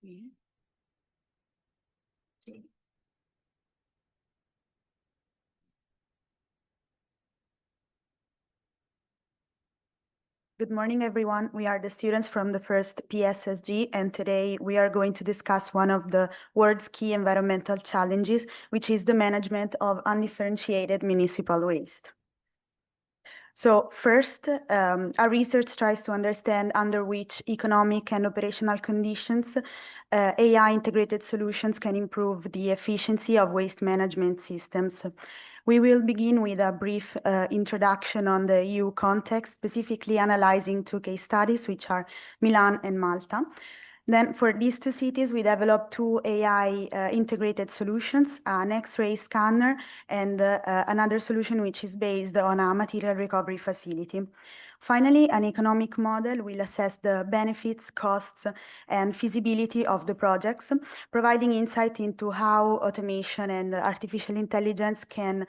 Good morning, everyone. We are the students from the first PSSG, and today we are going to discuss one of the world's key environmental challenges, which is the management of undifferentiated municipal waste. So first, our research tries to understand under which economic and operational conditions AI integrated solutions can improve the efficiency of waste management systems. We will begin with a brief introduction on the EU context, specifically analyzing two case studies, which are Milan and Malta. Then for these two cities, we developed two AI integrated solutions, an X-ray scanner and another solution which is based on a material recovery facility. Finally, an economic model will assess the benefits, costs, and feasibility of the projects, providing insight into how automation and artificial intelligence can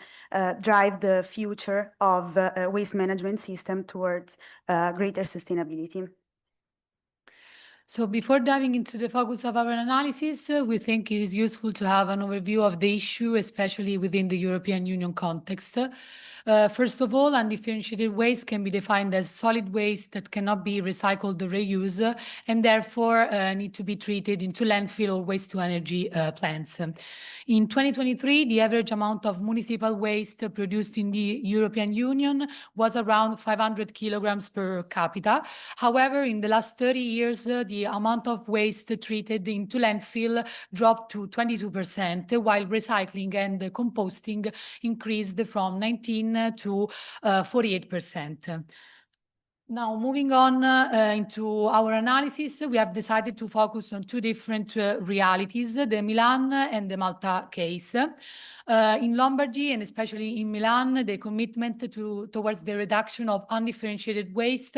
drive the future of waste management system towards greater sustainability. So before diving into the focus of our analysis, we think it is useful to have an overview of the issue, especially within the European Union context. First of all, undifferentiated waste can be defined as solid waste that cannot be recycled or reused, and therefore need to be treated into landfill or waste-to-energy plants. In 2023, the average amount of municipal waste produced in the European Union was around 500 kilograms per capita. However, in the last 30 years, the amount of waste treated into landfill dropped to 22%, while recycling and composting increased from 19 to 48%. Now, moving on into our analysis, we have decided to focus on two different realities, the Milan and the Malta case. In Lombardy, and especially in Milan, the commitment towards the reduction of undifferentiated waste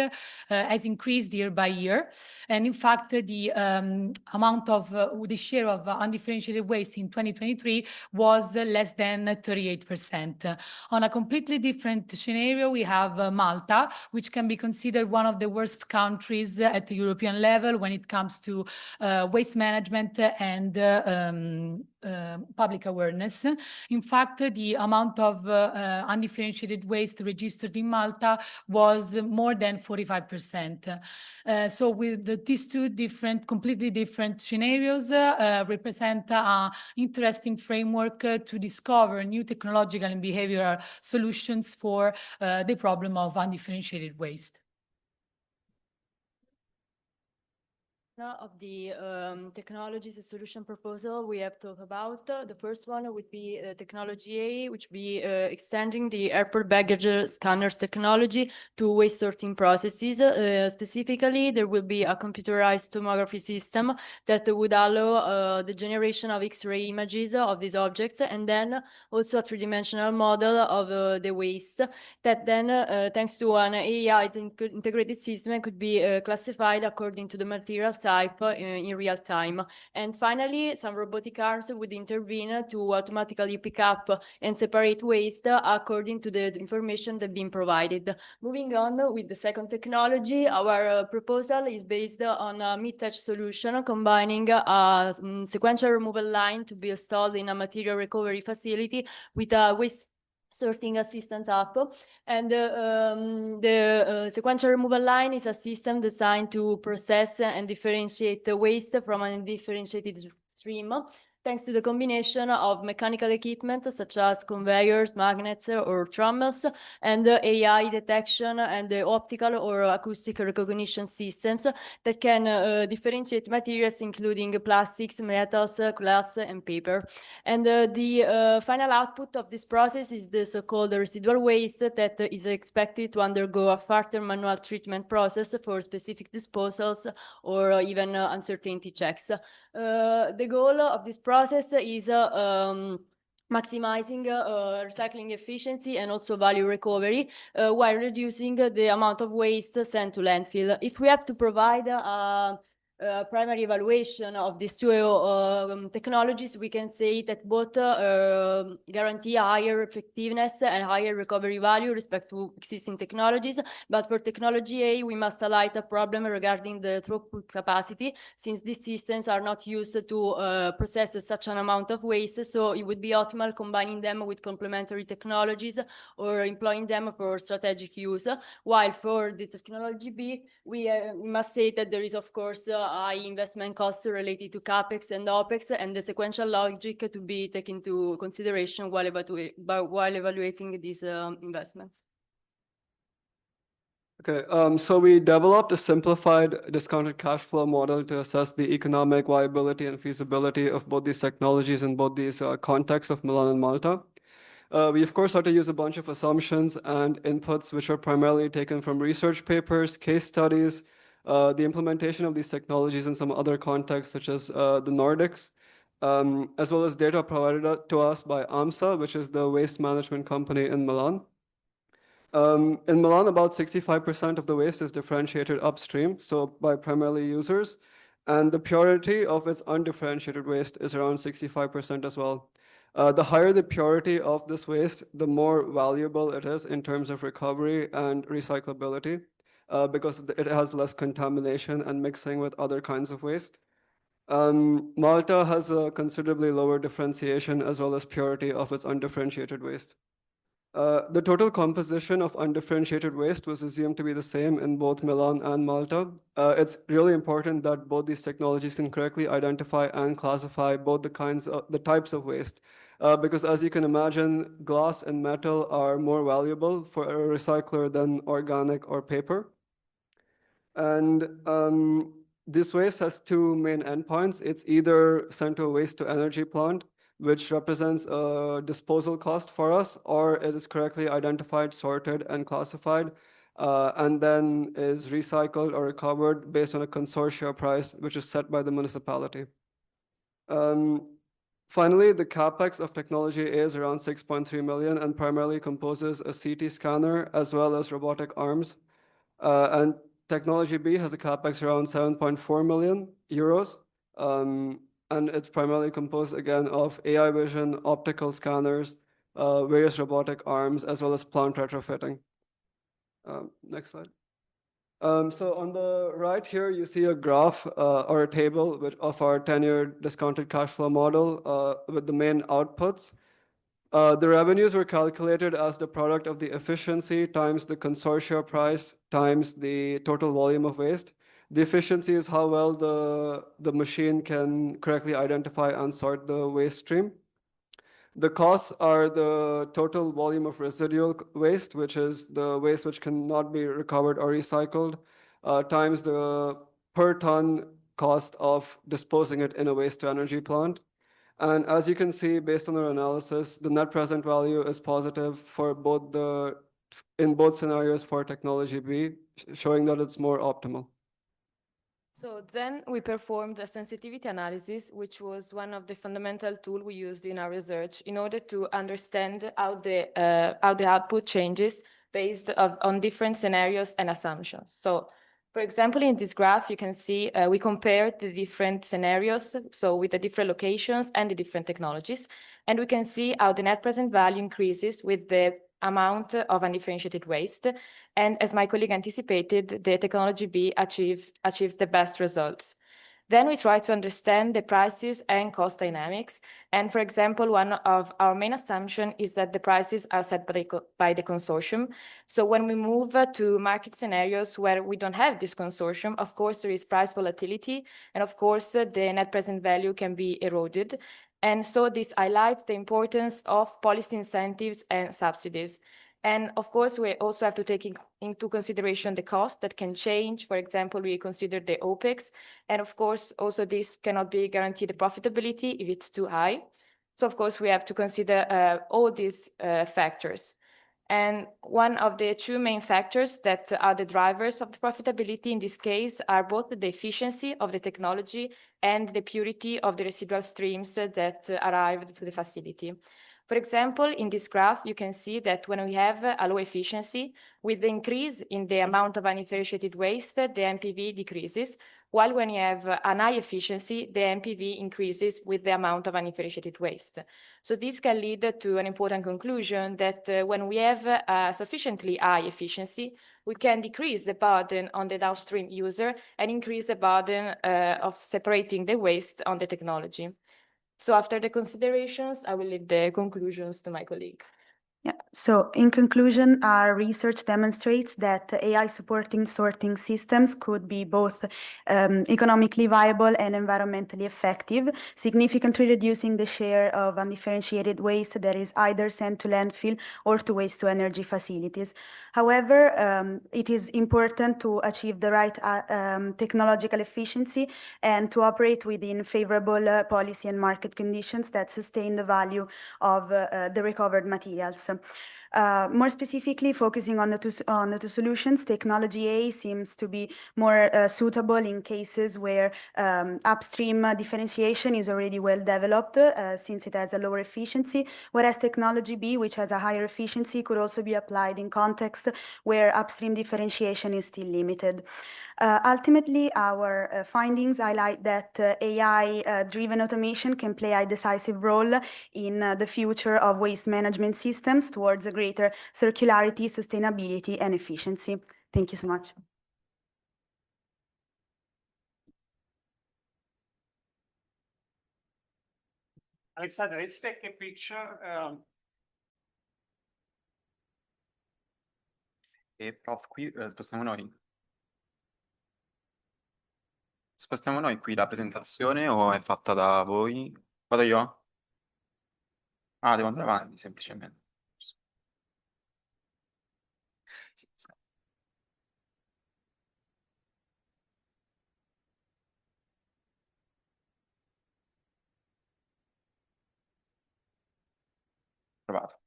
has increased year by year. And in fact, the amount of the share of undifferentiated waste in 2023 was less than 38%. On a completely different scenario, we have Malta, which can be considered one of the worst countries at the European level when it comes to waste management and public awareness. In fact, the amount of undifferentiated waste registered in Malta was more than 45%. So with these two completely different scenarios represent an interesting framework to discover new technological and behavioral solutions for the problem of undifferentiated waste. Of the technologies and solution proposal we have talked about. The first one would be technology A, which would be extending the airport baggage scanners technology to waste sorting processes. Specifically, there will be a computerized tomography system that would allow the generation of X-ray images of these objects, and then also a three-dimensional model of the waste that then, thanks to an AI integrated system, could be classified according to the material type in real time. And finally, some robotic arms would intervene to automatically pick up and separate waste according to the information that's been provided. Moving on with the second technology, our proposal is based on a mid-touch solution combining a sequential removal line to be installed in a material recovery facility with a waste sorting assistant app. And the sequential removal line is a system designed to process and differentiate the waste from an undifferentiated stream, thanks to the combination of mechanical equipment such as conveyors, magnets, or trommels, and AI detection and the optical or acoustic recognition systems that can differentiate materials including plastics, metals, glass, and paper. And the final output of this process is the so-called residual waste that is expected to undergo a further manual treatment process for specific disposals or even uncertainty checks. The goal of this process is maximizing recycling efficiency and also value recovery while reducing the amount of waste sent to landfill. If we have to provide primary evaluation of these two technologies, we can say that both guarantee higher effectiveness and higher recovery value respect to existing technologies. But for technology A, we must highlight a problem regarding the throughput capacity, since these systems are not used to process such an amount of waste. So it would be optimal combining them with complementary technologies or employing them for strategic use. While for the technology B, we must say that there is, of course, high investment costs related to CapEx and OpEx, and the sequential logic to be taken into consideration while evaluating these investments. Okay, so we developed a simplified discounted cash flow model to assess the economic viability and feasibility of both these technologies in both these contexts of Milan and Malta. We, of course, had to use a bunch of assumptions and inputs, which are primarily taken from research papers, case studies, the implementation of these technologies in some other contexts, such as the Nordics, as well as data provided to us by AMSA, which is the waste management company in Milan. In Milan, about 65% of the waste is differentiated upstream, so by primarily users, and the purity of its undifferentiated waste is around 65% as well. The higher the purity of this waste, the more valuable it is in terms of recovery and recyclability, because it has less contamination and mixing with other kinds of waste. Malta has a considerably lower differentiation as well as purity of its undifferentiated waste. The total composition of undifferentiated waste was assumed to be the same in both Milan and Malta. It's really important that both these technologies can correctly identify and classify both the types of waste, because as you can imagine, glass and metal are more valuable for a recycler than organic or paper. And this waste has two main endpoints. It's either sent to a waste-to-energy plant, which represents a disposal cost for us, or it is correctly identified, sorted, and classified, and then is recycled or recovered based on a consortia price, which is set by the municipality. Finally, the capex of technology A is around 6.3 million and primarily composes a CT scanner as well as robotic arms. And technology B has a capex around 7.4 million euros. And it's primarily composed, again, of AI vision, optical scanners, various robotic arms, as well as plant retrofitting. Next slide. So on the right here, you see a graph or a table of our 10-year discounted cash flow model with the main outputs. The revenues were calculated as the product of the efficiency times the consortia price times the total volume of waste. The efficiency is how well the machine can correctly identify and sort the waste stream. The costs are the total volume of residual waste, which is the waste which cannot be recovered or recycled, times the per ton cost of disposing it in a waste-to-energy plant. And as you can see, based on our analysis, the net present value is positive for in both scenarios for technology B, showing that it's more optimal. So then we performed a sensitivity analysis, which was one of the fundamental tools we used in our research in order to understand how the output changes based on different scenarios and assumptions. So, for example, in this graph, you can see we compared the different scenarios, so with the different locations and the different technologies, and we can see how the net present value increases with the amount of undifferentiated waste. And as my colleague anticipated, the technology B achieves the best results. Then we try to understand the prices and cost dynamics. And for example, one of our main assumptions is that the prices are set by the consortium. So when we move to market scenarios where we don't have this consortium, of course, there is price volatility. And of course, the net present value can be eroded. And so this highlights the importance of policy incentives and subsidies. And of course, we also have to take into consideration the cost that can change. For example, we consider the OpEx. And of course, also this cannot be guaranteed the profitability if it's too high. So of course, we have to consider all these factors. And one of the two main factors that are the drivers of the profitability in this case are both the efficiency of the technology and the purity of the residual streams that arrived to the facility. For example, in this graph, you can see that when we have a low efficiency, with the increase in the amount of undifferentiated waste, the NPV decreases, while when you have an high efficiency, the NPV increases with the amount of undifferentiated waste. So this can lead to an important conclusion that when we have a sufficiently high efficiency, we can decrease the burden on the downstream user and increase the burden of separating the waste on the technology. So after the considerations, I will leave the conclusions to my colleague. Yeah. So in conclusion, our research demonstrates that AI supporting sorting systems could be both economically viable and environmentally effective, significantly reducing the share of undifferentiated waste that is either sent to landfill or to waste-to-energy facilities. However, it is important to achieve the right technological efficiency and to operate within favorable policy and market conditions that sustain the value of the recovered materials. More specifically, focusing on the two solutions, technology A seems to be more suitable in cases where upstream differentiation is already well developed since it has a lower efficiency, whereas technology B, which has a higher efficiency, could also be applied in contexts where upstream differentiation is still limited. Ultimately, our findings highlight that AI-driven automation can play a decisive role in the future of waste management systems towards a greater circularity, sustainability, and efficiency. Thank you so much. Alexander, let's take a picture. Prof, qui spostiamo noi. Spostiamo noi qui la presentazione o è fatta da voi? Vado io? Ah, devo andare avanti semplicemente. Provato.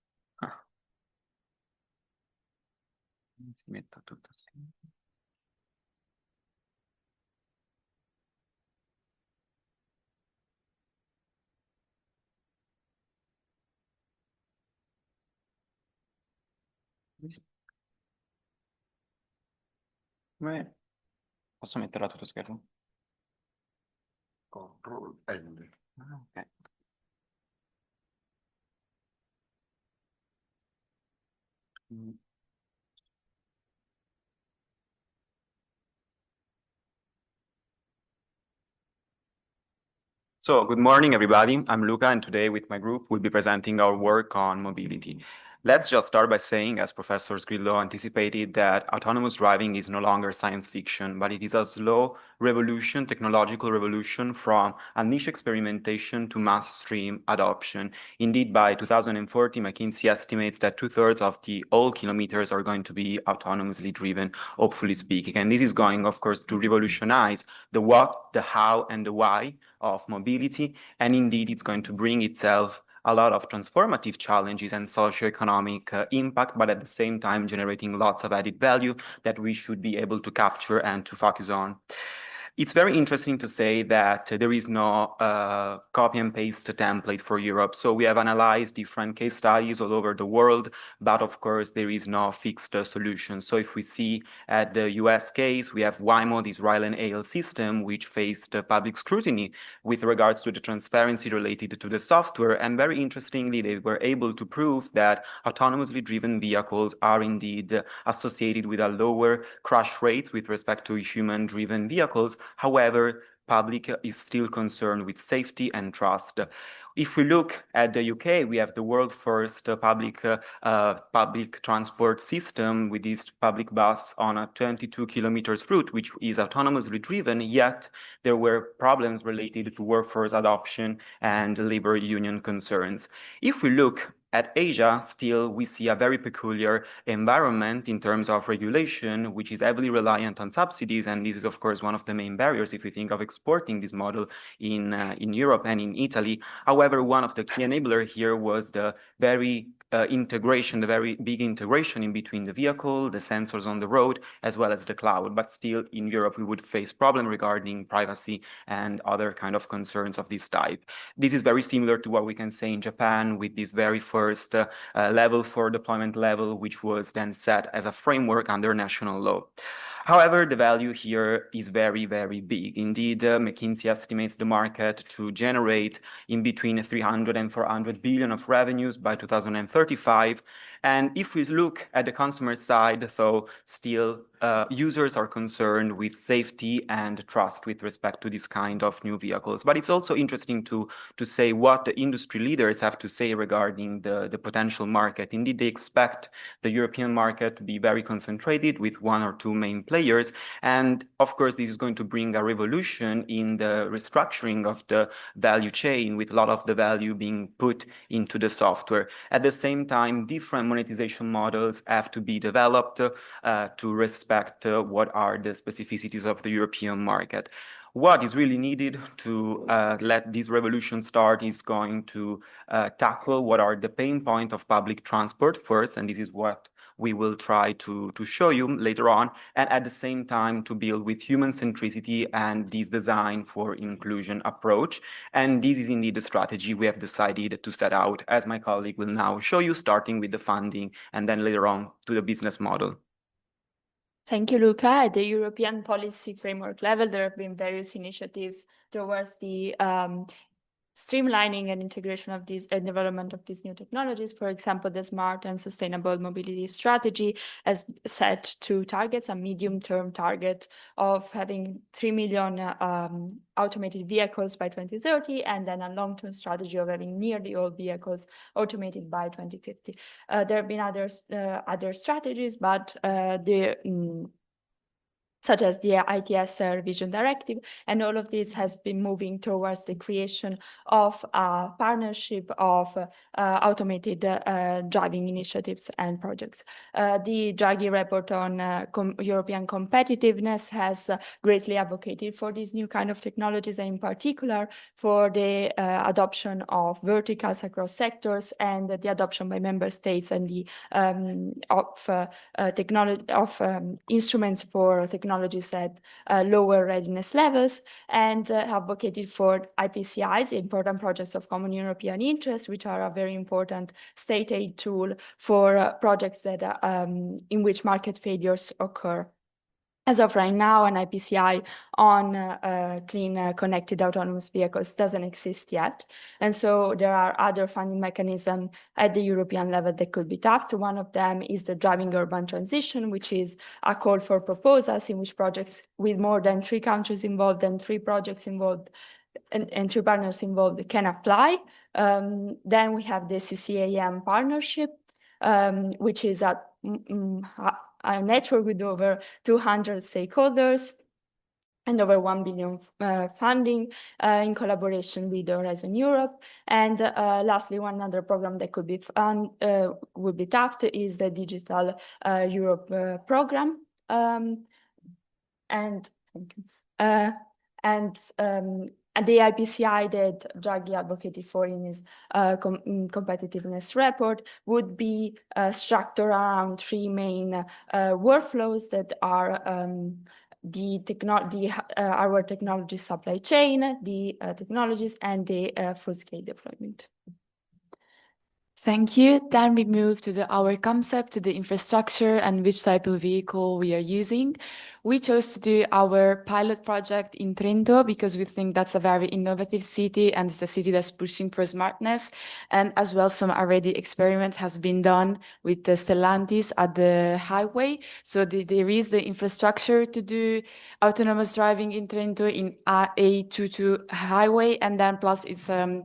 Si metta tutto assieme. Come posso metterla a tutto schermo? Control N. Ok. So, good morning, everybody. I'm Luca, and today with my group, we'll be presenting our work on mobility. Let's just start by saying, as Professor Grillo anticipated, that autonomous driving is no longer science fiction, but it is a slow revolution, technological revolution from a niche experimentation to mass stream adoption. Indeed, by 2040, McKinsey estimates that 2/3 of the all kilometers are going to be autonomously driven, hopefully speaking. And this is going, of course, to revolutionize the what, the how, and the why of mobility. And indeed, it's going to bring itself a lot of transformative challenges and socioeconomic impact, but at the same time generating lots of added value that we should be able to capture and to focus on. It's very interesting to say that there is no copy and paste template for Europe. So we have analyzed different case studies all over the world, but of course there is no fixed solution. So if we see at the US case, we have Waymo, this rail and hail system, which faced public scrutiny with regards to the transparency related to the software. And very interestingly, they were able to prove that autonomously driven vehicles are indeed associated with a lower crash rates with respect to human-driven vehicles. However, public is still concerned with safety and trust. If we look at the UK, we have the world's first public transport system with this public bus on a 22 kilometers route, which is autonomously driven, yet there were problems related to workforce adoption and labor union concerns. If we look at Asia, still, we see a very peculiar environment in terms of regulation, which is heavily reliant on subsidies. And this is, of course, one of the main barriers if we think of exporting this model in Europe and in Italy. However, one of the key enablers here was the very integration, the very big integration in between the vehicle, the sensors on the road, as well as the cloud. But still, in Europe, we would face problems regarding privacy and other kind of concerns of this type. This is very similar to what we can say in Japan with this very first level for deployment level, which was then set as a framework under national law. However, the value here is very, very big. Indeed, McKinsey estimates the market to generate in between 300 and 400 billion of revenues by 2035. And if we look at the consumer side, though, still users are concerned with safety and trust with respect to this kind of new vehicles. But it's also interesting to say what the industry leaders have to say regarding the potential market. Indeed, they expect the European market to be very concentrated with one or two main players. And of course, this is going to bring a revolution in the restructuring of the value chain, with a lot of the value being put into the software. At the same time, different monetization models have to be developed to respect what are the specificities of the European market. What is really needed to let this revolution start is going to tackle what are the pain points of public transport first, and this is what we will try to show you later on, and at the same time to build with human centricity and this design for inclusion approach. And this is indeed the strategy we have decided to set out, as my colleague will now show you, starting with the funding and then later on to the business model. Thank you, Luca. At the European policy framework level, there have been various initiatives towards the streamlining and integration of these and development of these new technologies. For example, the Smart and Sustainable Mobility Strategy has set two targets: a medium-term target of having 3 million automated vehicles by 2030, and then a long-term strategy of having nearly all vehicles automated by 2050. There have been other strategies, but such as the ITS Revision Directive, and all of this has been moving towards the creation of a partnership of automated driving initiatives and projects. The Draghi report on European competitiveness has greatly advocated for these new kind of technologies, and in particular for the adoption of verticals across sectors and the adoption by member states and the instruments for technologies at lower readiness levels, and advocated for IPCIs, important projects of common European interest, which are a very important state aid tool for projects that in which market failures occur. As of right now, an IPCI on clean, connected autonomous vehicles doesn't exist yet. And so there are other funding mechanisms at the European level that could be tapped. One of them is the Driving Urban Transition, which is a call for proposals in which projects with more than 3 countries involved and 3 projects involved and 3 partners involved can apply. Then we have the CCAM partnership, which is a network with over 200 stakeholders and over 1 billion funding in collaboration with Horizon Europe. And lastly, one other program that could be would be tapped is the Digital Europe program. And the IPCI that Draghi advocated for in his competitiveness report would be structured around 3 main workflows that are our technology supply chain, the technologies, and the full-scale deployment. Thank you. Then we move to our concept, to the infrastructure and which type of vehicle we are using. We chose to do our pilot project in Trento because we think that's a very innovative city and it's a city that's pushing for smartness. And as well, some already experiment has been done with the Stellantis at the highway. So there is the infrastructure to do autonomous driving in Trento in A22 highway. And then plus it's a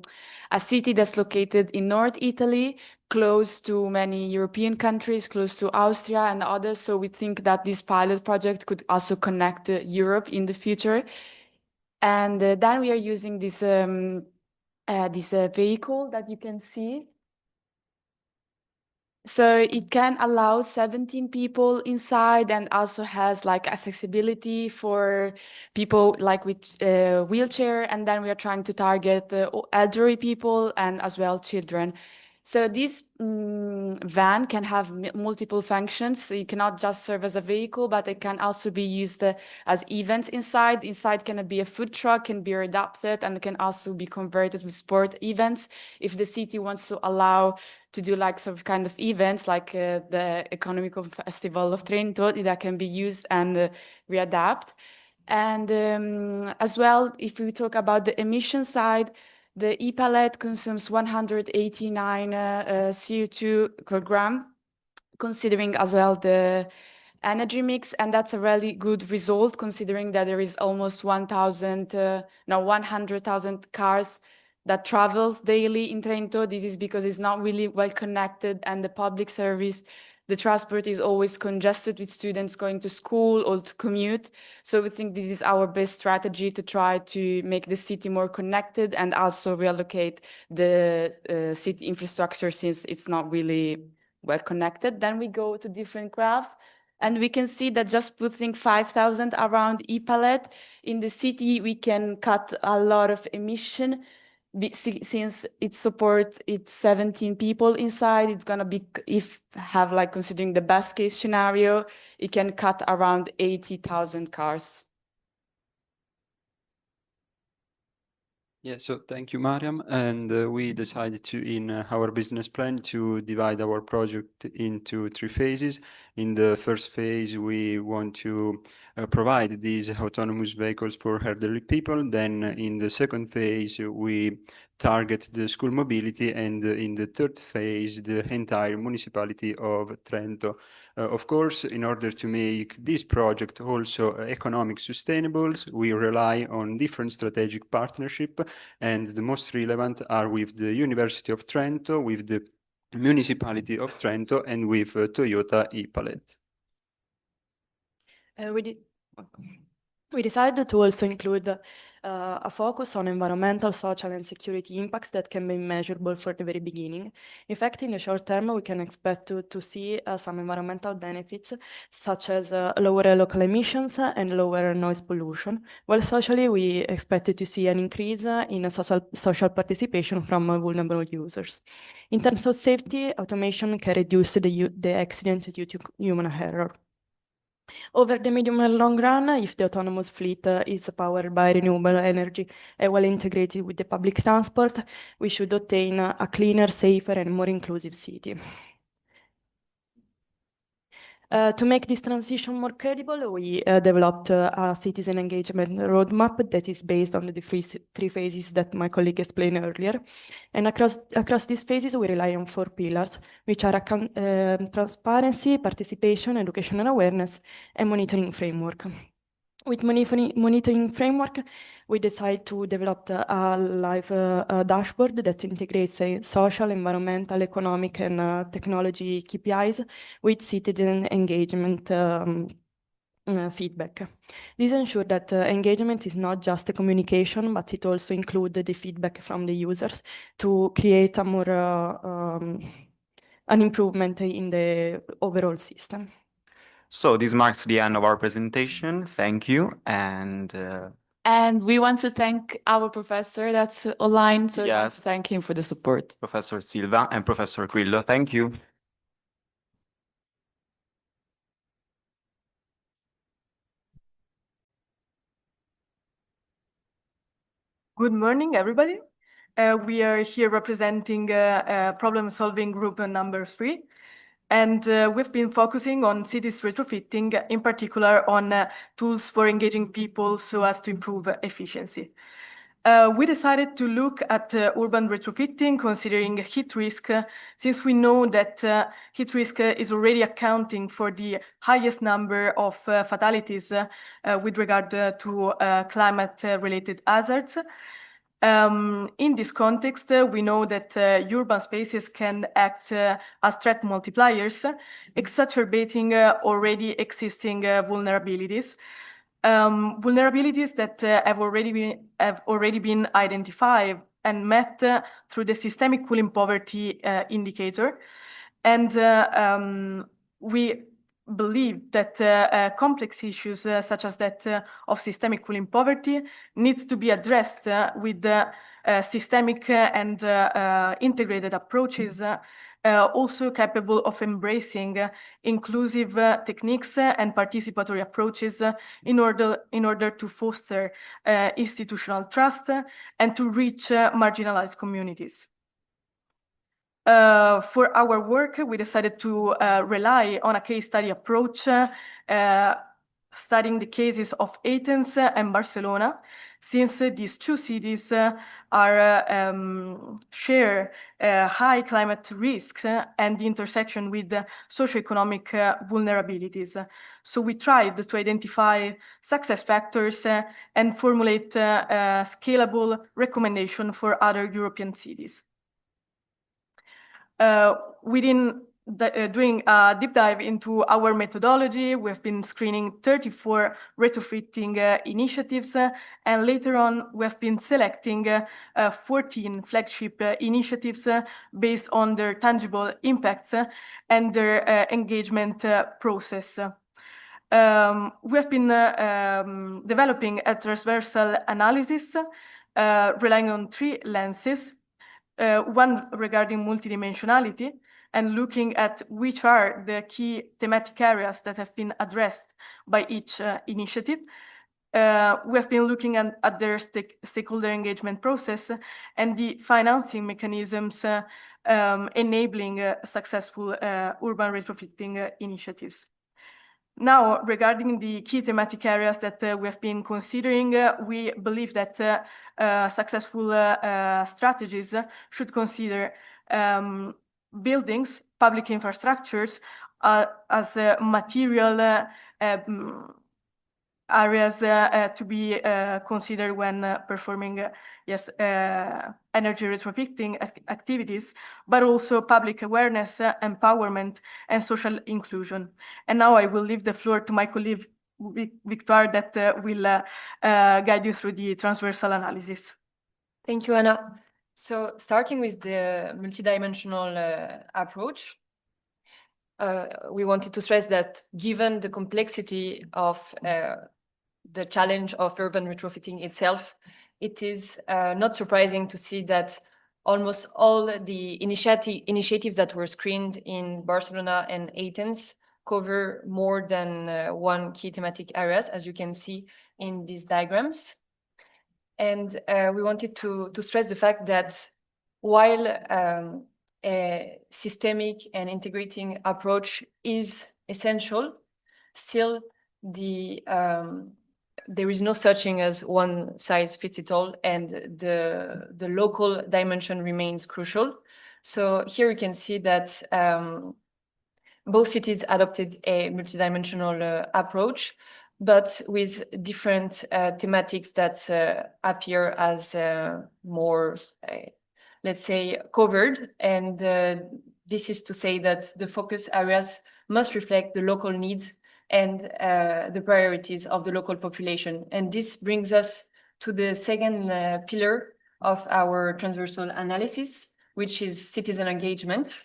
city that's located in North Italy, close to many European countries, close to Austria and others. So we think that this pilot project could also connect Europe in the future. And then we are using this vehicle that you can see. So it can allow 17 people inside and also has like accessibility for people like with wheelchair. And then we are trying to target elderly people and as well children. So this van can have multiple functions. So it cannot just serve as a vehicle, but it can also be used as events inside. Inside can be a food truck, can be adapted, and can also be converted with sport events. If the city wants to allow to do like some kind of events, like the Economical Festival of Trento, that can be used and readapt. And as well, if we talk about the emission side, the e-pallet consumes 189 CO2 per gram, considering as well the energy mix, and that's a really good result considering that there is almost 100,000 cars that travels daily in Trento. This is because it's not really well connected, and the public service, the transport is always congested with students going to school or to commute. So we think this is our best strategy to try to make the city more connected and also reallocate the city infrastructure, since it's not really well connected. Then we go to different graphs, and we can see that just putting 5,000 around e-pallet in the city, we can cut a lot of emission. Since it supports 17 people inside, it's gonna be, if have like considering the best case scenario, it can cut around 80,000 cars. Yeah, so thank you, Mariam. And we decided to, in our business plan, to divide our project into 3 phases. In the first phase, we want to provide these autonomous vehicles for elderly people. Then in the second phase, we target the school mobility. And in the third phase, the entire municipality of Trento. Of course, in order to make this project also economic sustainable, we rely on different strategic partnership, and the most relevant are with the University of Trento, with the Municipality of Trento, and with Toyota e-Pallet. We decided to also include a focus on environmental, social, and security impacts that can be measurable for the very beginning. In fact, in the short term, we can expect to see some environmental benefits, such as lower local emissions and lower noise pollution, while socially, we expected to see an increase in social participation from vulnerable users. In terms of safety, automation can reduce the accident due to human error. Over the medium and long run, if the autonomous fleet is powered by renewable energy and well integrated with the public transport, we should obtain a cleaner, safer, and more inclusive city. To make this transition more credible, we developed a citizen engagement roadmap that is based on the 3 phases that my colleague explained earlier. And across these phases, we rely on 4 pillars, which are transparency, participation, educational awareness, and monitoring framework. With monitoring framework, we decided to develop a live dashboard that integrates social, environmental, economic, and technology KPIs with citizen engagement feedback. This ensures that engagement is not just a communication, but it also includes the feedback from the users to create a more an improvement in the overall system. So this marks the end of our presentation. Thank you. And we want to thank our professor that's online. So yes, thank him for the support. Professor Silva and Professor Grillo. Thank you. Good morning, everybody. We are here representing problem-solving group number 3. And we've been focusing on cities retrofitting, in particular on tools for engaging people so as to improve efficiency. We decided to look at urban retrofitting, considering heat risk, since we know that heat risk is already accounting for the highest number of fatalities with regard to climate-related hazards. In this context, we know that urban spaces can act as threat multipliers, exacerbating already existing vulnerabilities. Vulnerabilities that have already been identified and met through the systemic cooling poverty indicator. And we believe that complex issues such as that of systemic cooling poverty needs to be addressed with systemic and integrated approaches, also capable of embracing inclusive techniques and participatory approaches in order to foster institutional trust and to reach marginalized communities. For our work, we decided to rely on a case study approach, studying the cases of Athens and Barcelona, since these two cities share high climate risks and the intersection with socioeconomic vulnerabilities. So we tried to identify success factors and formulate scalable recommendation for other European cities. Doing a deep dive into our methodology, we've been screening 34 retrofitting initiatives, and later on we've been selecting 14 flagship initiatives based on their tangible impacts and their engagement process. We have been developing a transversal analysis relying on 3 lenses. One regarding multidimensionality and looking at which are the key thematic areas that have been addressed by each initiative. We have been looking at their stakeholder engagement process and the financing mechanisms enabling successful urban retrofitting initiatives. Now, regarding the key thematic areas that we have been considering, we believe that successful strategies should consider buildings, public infrastructures as material areas to be considered when performing energy retrofitting activities, but also public awareness, empowerment, and social inclusion. And now I will leave the floor to my colleague Victoire that will guide you through the transversal analysis. Thank you, Anna. So starting with the multidimensional approach, we wanted to stress that given the complexity of the challenge of urban retrofitting itself, it is not surprising to see that almost all the initiatives that were screened in Barcelona and Athens cover more than one key thematic areas, as you can see in these diagrams. And we wanted to stress the fact that while a systemic and integrating approach is essential, still there is no such thing as one size fits it all, and the local dimension remains crucial. So here you can see that both cities adopted a multidimensional approach, but with different thematics that appear as more, let's say, covered. And this is to say that the focus areas must reflect the local needs and the priorities of the local population. And this brings us to the second pillar of our transversal analysis, which is citizen engagement.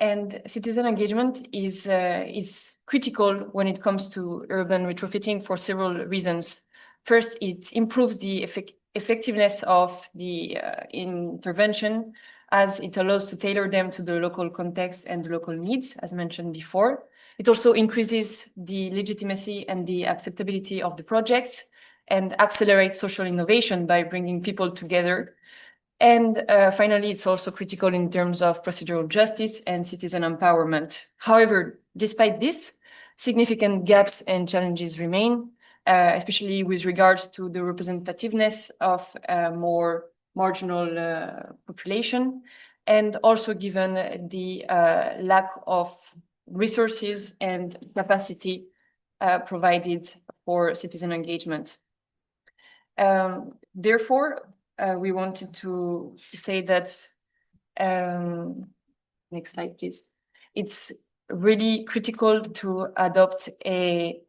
And citizen engagement is critical when it comes to urban retrofitting for several reasons. First, it improves the effectiveness of the intervention, as it allows to tailor them to the local context and the local needs, as mentioned before. It also increases the legitimacy and the acceptability of the projects and accelerates social innovation by bringing people together. And finally, it's also critical in terms of procedural justice and citizen empowerment. However, despite this, significant gaps and challenges remain, especially with regards to the representativeness of a more marginal population, and also given the lack of resources and capacity provided for citizen engagement. Therefore, we wanted to say that, next slide, please. It's really critical to adopt a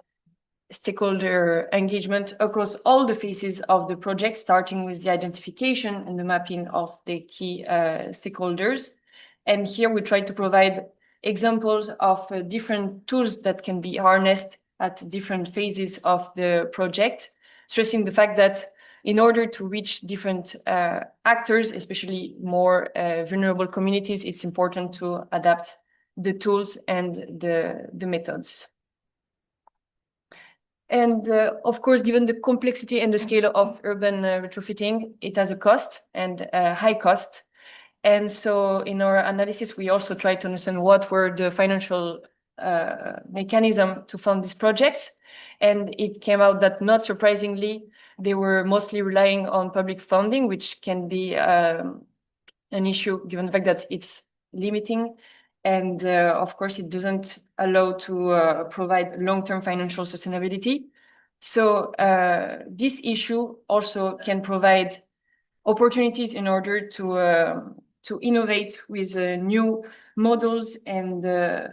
stakeholder engagement across all the phases of the project, starting with the identification and the mapping of the key stakeholders. And here we try to provide examples of different tools that can be harnessed at different phases of the project, stressing the fact that in order to reach different actors, especially more vulnerable communities, it's important to adapt the tools and the methods. And of course, given the complexity and the scale of urban retrofitting, it has a cost and a high cost. And so in our analysis, we also tried to understand what were the financial mechanism to fund these projects. And it came out that, not surprisingly, they were mostly relying on public funding, which can be an issue given the fact that it's limiting. And of course, it doesn't allow to provide long-term financial sustainability. So this issue also can provide opportunities in order to innovate with new models and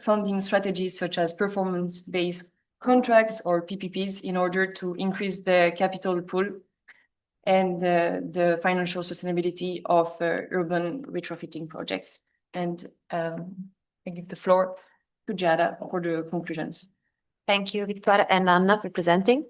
funding strategies such as performance-based contracts or PPPs in order to increase the capital pool and the financial sustainability of urban retrofitting projects. And I give the floor to Giada for the conclusions. Thank you, Victoria and Anna, for presenting.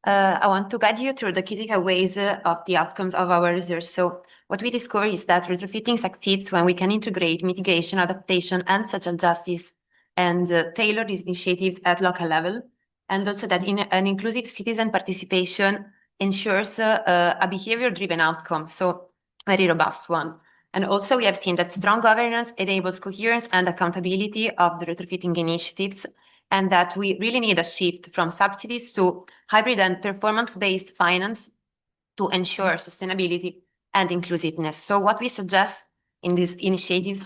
I want to guide you through the critical ways of the outcomes of our research. So what we discover is that retrofitting succeeds when we can integrate mitigation, adaptation, and social justice and tailor these initiatives at local level. And also that an inclusive citizen participation ensures a behavior-driven outcome, so very robust one. And also we have seen that strong governance enables coherence and accountability of the retrofitting initiatives, and that we really need a shift from subsidies to hybrid and performance-based finance to ensure sustainability and inclusiveness. So what we suggest in these initiatives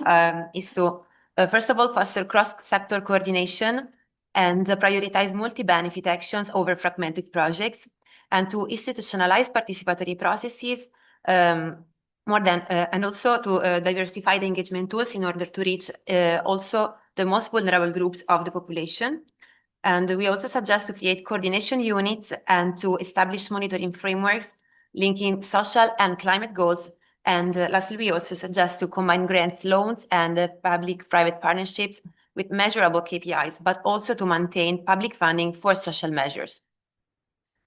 is to, first of all, foster cross-sector coordination and prioritize multi-benefit actions over fragmented projects, and to institutionalize participatory processes and also to diversify the engagement tools in order to reach also the most vulnerable groups of the population. And we also suggest to create coordination units and to establish monitoring frameworks linking social and climate goals. And lastly, we also suggest to combine grants, loans, and public-private partnerships with measurable KPIs, but also to maintain public funding for social measures.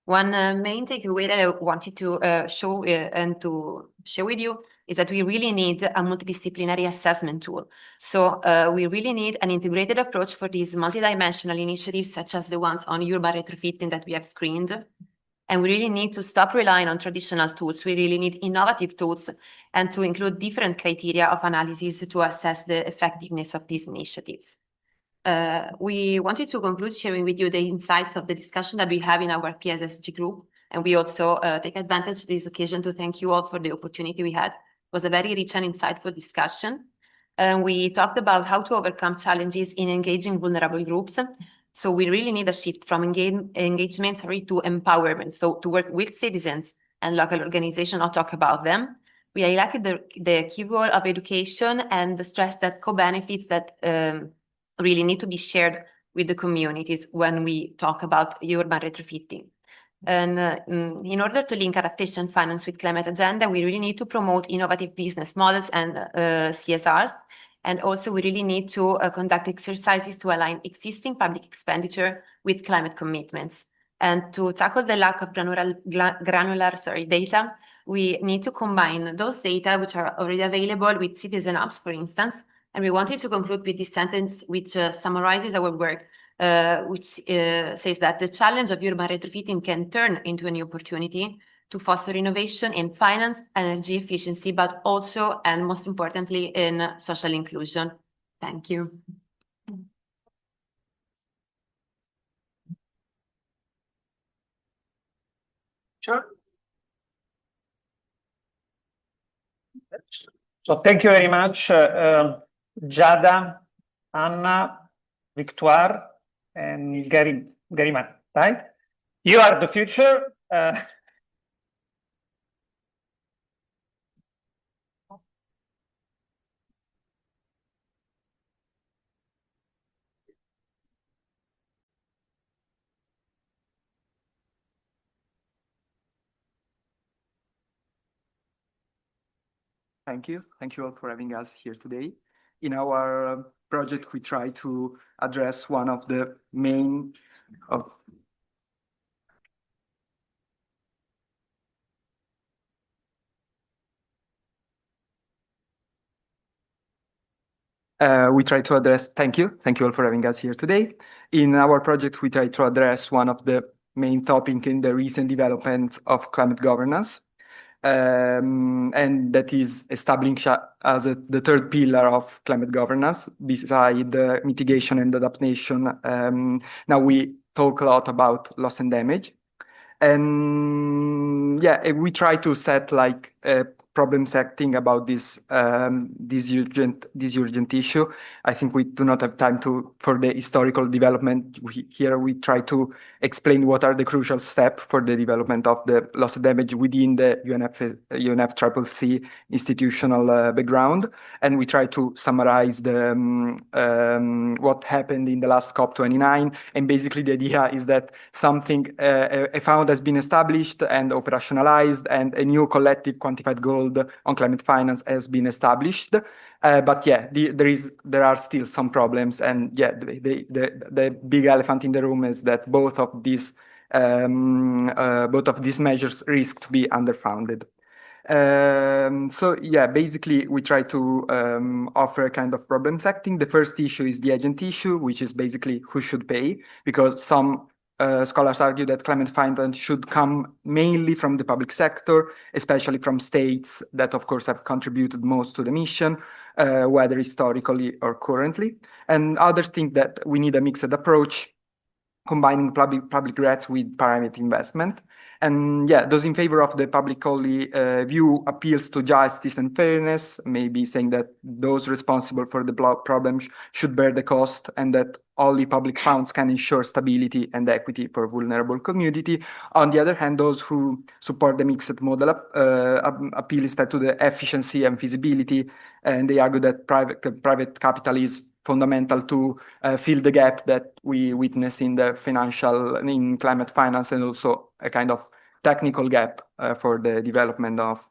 One main takeaway that I wanted to show and to share with you is that we really need a multidisciplinary assessment tool. So we really need an integrated approach for these multidimensional initiatives, such as the ones on urban retrofitting that we have screened. And we really need to stop relying on traditional tools. We really need innovative tools and to include different criteria of analysis to assess the effectiveness of these initiatives. We wanted to conclude sharing with you the insights of the discussion that we have in our PSSG group. And we also take advantage of this occasion to thank you all for the opportunity we had. It was a very rich and insightful discussion. And we talked about how to overcome challenges in engaging vulnerable groups. So we really need a shift from engagement to empowerment. So to work with citizens and local organizations, I'll talk about them. We highlighted the key role of education and the stress that co-benefits that really need to be shared with the communities when we talk about urban retrofitting. And in order to link adaptation finance with climate agenda, we really need to promote innovative business models and CSRs. And also we really need to conduct exercises to align existing public expenditure with climate commitments. And to tackle the lack of granular data, we need to combine those data which are already available with citizen apps, for instance. And we wanted to conclude with this sentence, which summarizes our work, which says that the challenge of urban retrofitting can turn into a new opportunity to foster innovation in finance, energy efficiency, but also, and most importantly, in social inclusion. Thank you. Sure. So thank you very much, Giada, Anna, Victoire, and Gariman, right? You are the future. Thank you. Thank you all for having us here today. In our project, we try to address one of the main we try to address, thank you all for having us here today. In our project, we try to address one of the main topics in the recent development of climate governance, and that is establishing as the third pillar of climate governance, beside the mitigation and adaptation. Now we talk a lot about loss and damage. And yeah, we try to set like problem setting about this urgent issue. I think we do not have time for the historical development. Here we try to explain what are the crucial steps for the development of the loss and damage within the UNFCCC institutional background, and we try to summarize the what happened in the last COP29. And basically, the idea is that something a fund has been established and operationalized, and a new collective quantified goal on climate finance has been established. But yeah, there are still some problems, and yeah, the big elephant in the room is that both of these measures risk to be underfunded. So yeah, basically we try to offer a kind of problem setting. The first issue is the agent issue, which is basically who should pay, because some scholars argue that climate finance should come mainly from the public sector, especially from states that of course have contributed most to the mission, whether historically or currently. And others think that we need a mixed approach, combining public grants with private investment. And yeah, those in favor of the public only view appeals to justice and fairness, maybe saying that those responsible for the problem should bear the cost, and that only public funds can ensure stability and equity for vulnerable community. On the other hand, those who support the mixed model appeal instead to the efficiency and feasibility, and they argue that private capital is fundamental to fill the gap that we witness in climate finance, and also a kind of technical gap for the development of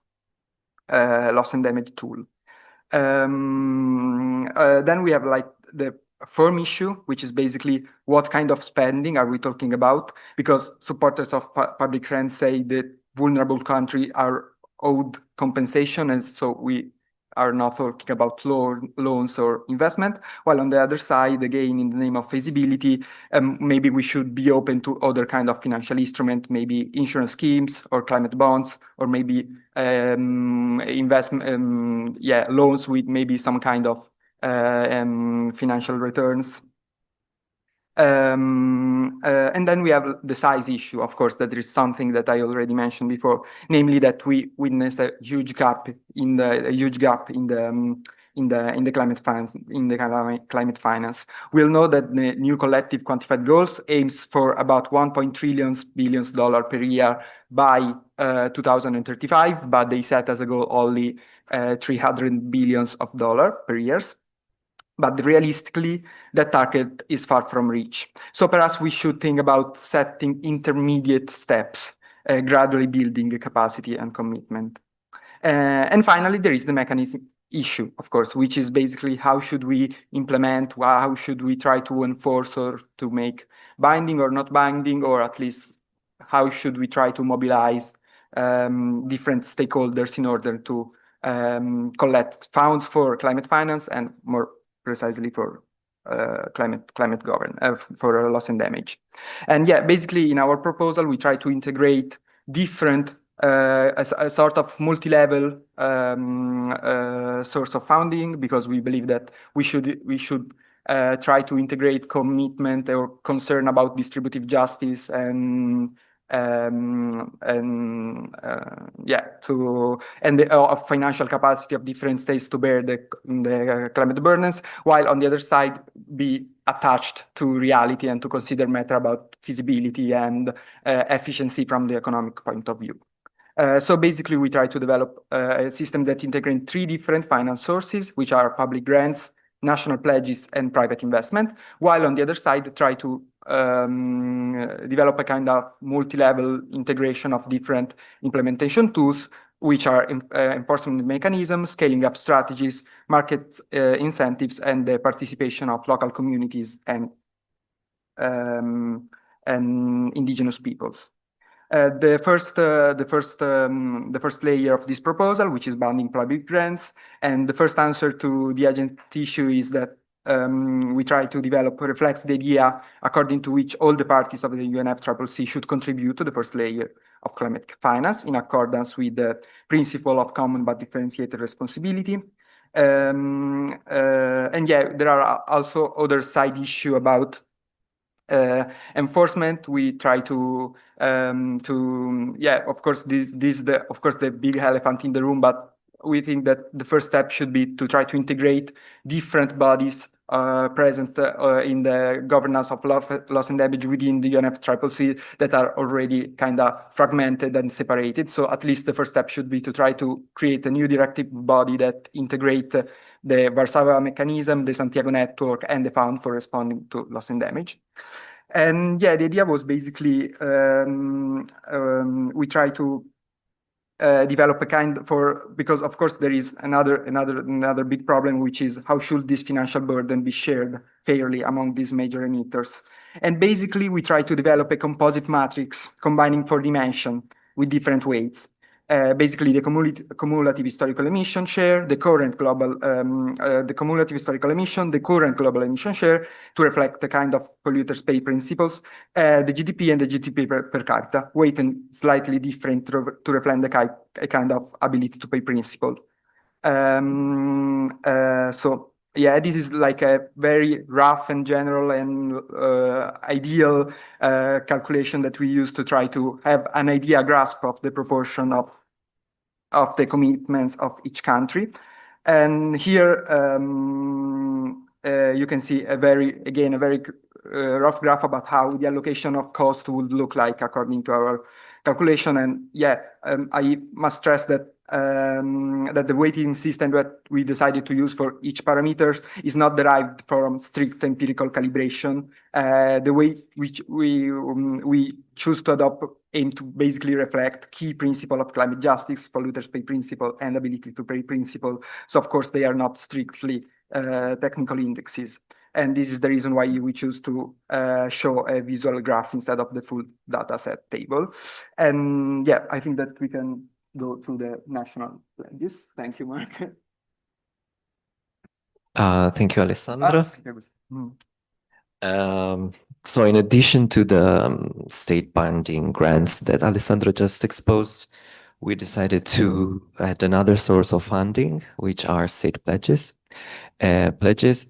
loss and damage tool. Then we have like the firm issue, which is basically what kind of spending are we talking about? Because supporters of public grants say that vulnerable countries are owed compensation, and so we are not talking about loans or investment, while on the other side, again, in the name of feasibility, maybe we should be open to other kind of financial instrument, maybe insurance schemes or climate bonds, or maybe investment, loans with maybe some kind of financial returns. And then we have the size issue, of course, that there is something that I already mentioned before, namely that we witness a huge gap in the climate finance. We'll know that the new collective quantified goals aims for about $1.3 billion per year by 2035, but they set as a goal only $300 billion per year. But realistically, that target is far from reach. So perhaps we should think about setting intermediate steps, gradually building capacity and commitment. And finally, there is the mechanism issue, of course, which is basically how should we implement, how should we try to enforce or to make binding or not binding, or at least how should we try to mobilize different stakeholders in order to collect funds for climate finance, and more precisely for climate governance, for loss and damage. And yeah, basically in our proposal, we try to integrate different a sort of multi-level source of funding, because we believe that we should try to integrate commitment or concern about distributive justice and of financial capacity of different states to bear the climate burdens, while on the other side be attached to reality and to consider matter about feasibility and efficiency from the economic point of view. So basically, we try to develop a system that integrates three different finance sources, which are public grants, national pledges, and private investment, while on the other side, try to develop a kind of multi-level integration of different implementation tools, which are enforcement mechanisms, scaling up strategies, market incentives, and the participation of local communities and indigenous peoples. The first layer of this proposal, which is bounding public grants, and the first answer to the agent issue is that we try to develop reflects the idea according to which all the parties of the UNFCCC should contribute to the first layer of climate finance in accordance with the principle of common but differentiated responsibility. And yeah, there are also other side issue about enforcement. We try to yeah, of course, this the big elephant in the room, but we think that the first step should be to try to integrate different bodies present in the governance of loss and damage within the UNFCCC that are already kind of fragmented and separated. So at least the first step should be to try to create a new directive body that integrate the Warsaw mechanism, the Santiago network, and the fund for responding to loss and damage. And yeah, the idea was basically we try to develop a because of course there is another big problem, which is how should this financial burden be shared fairly among these major emitters. And basically we try to develop a composite matrix combining 4 dimensions with different weights. Basically the cumulative historical emission share, the current global, the cumulative historical emission, the current global emission share to reflect the kind of polluters pay principles, the GDP and the GDP per capita, weighting slightly different to reflect the kind of ability to pay principle. So yeah, this is like a very rough and general and ideal calculation that we use to try to have an idea grasp of the proportion of the commitments of each country. And here you can see a very rough graph about how the allocation of cost would look like according to our calculation. And yeah, I must stress that that the weighting system that we decided to use for each parameter is not derived from strict empirical calibration. The way which we choose to adopt aim to basically reflect key principle of climate justice, polluters pay principle, and ability to pay principle. So of course they are not strictly technical indexes. And this is the reason why we choose to show a visual graph instead of the full data set table. And yeah, I think that we can go to the national pledges. Thank you, Mark. Thank you, Alessandro. So in addition to the state binding grants that Alessandro just exposed, we decided to add another source of funding, which are state pledges. Pledges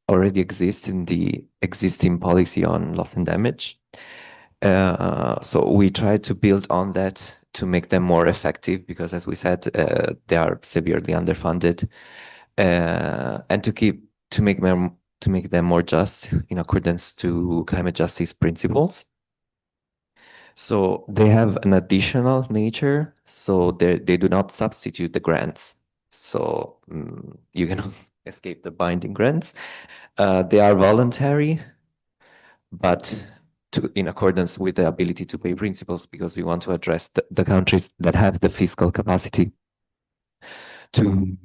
already exist in the existing policy on loss and damage. So we try to build on that to make them more effective, because as we said, they are severely underfunded, and to make them more just in accordance to climate justice principles. So they have an additional nature, so they do not substitute the grants. So you cannot escape the binding grants. They are voluntary, but in accordance with the ability to pay principles, because we want to address the countries that have the fiscal capacity to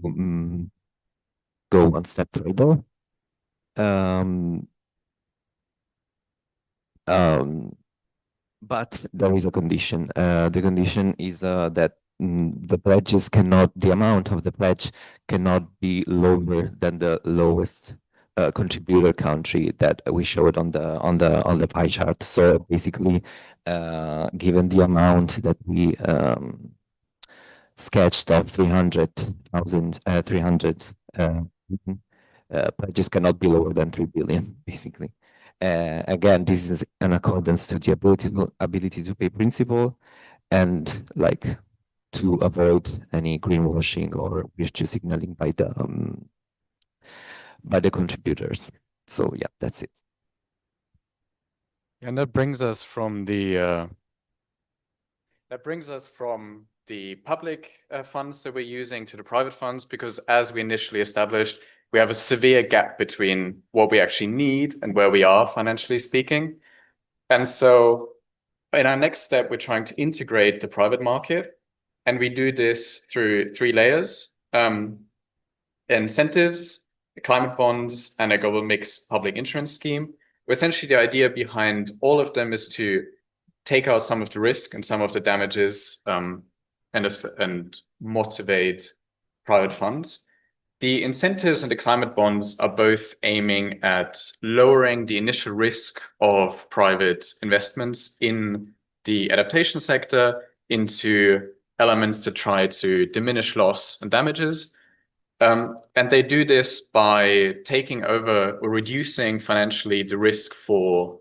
go one step further. But there is a condition. The condition is that the amount of the pledge cannot be lower than the lowest contributor country that we showed on the pie chart. So basically, given the amount that we sketched of 300,000, pledges cannot be lower than 3 billion, basically. Again, this is in accordance to the ability to pay principle, and like to avoid any greenwashing or virtue signaling by the contributors. So yeah, that's it. And that brings us from the public funds that we're using to the private funds, because as we initially established, we have a severe gap between what we actually need and where we are financially speaking. And so in our next step, we're trying to integrate the private market, and we do this through 3 layers: incentives, climate bonds, and a global mixed public insurance scheme. Essentially, the idea behind all of them is to take out some of the risk and some of the damages and motivate private funds. The incentives and the climate bonds are both aiming at lowering the initial risk of private investments in the adaptation sector into elements to try to diminish loss and damages. And they do this by taking over or reducing financially the risk for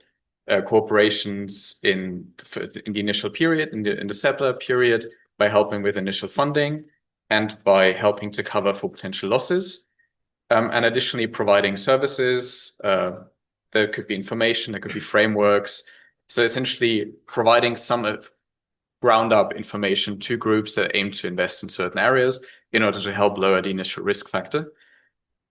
corporations in the initial period, in the settler period, by helping with initial funding and by helping to cover for potential losses. And additionally, providing services. There could be information, there could be frameworks. So essentially providing some ground up information to groups that aim to invest in certain areas in order to help lower the initial risk factor.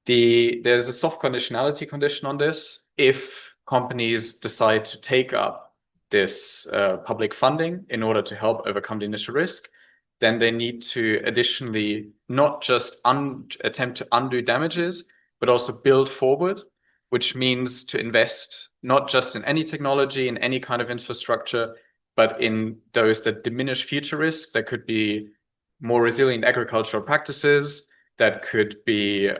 There's a soft conditionality condition on this. If companies decide to take up this public funding in order to help overcome the initial risk, then they need to additionally not just attempt to undo damages, but also build forward, which means to invest not just in any technology, in any kind of infrastructure, but in those that diminish future risk. That could be more resilient agricultural practices, that could be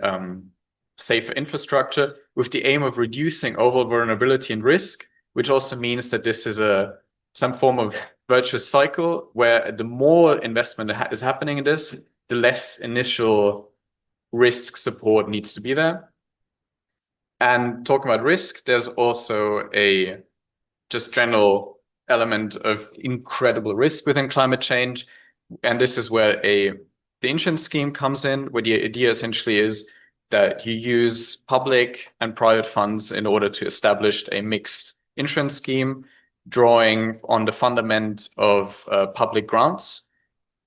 safer infrastructure, with the aim of reducing overall vulnerability and risk, which also means that this is some form of virtuous cycle where the more investment is happening in this, the less initial risk support needs to be there. And talking about risk, there's also a just general element of incredible risk within climate change. And this is where the insurance scheme comes in, where the idea essentially is that you use public and private funds in order to establish a mixed insurance scheme, drawing on the fundament of public grants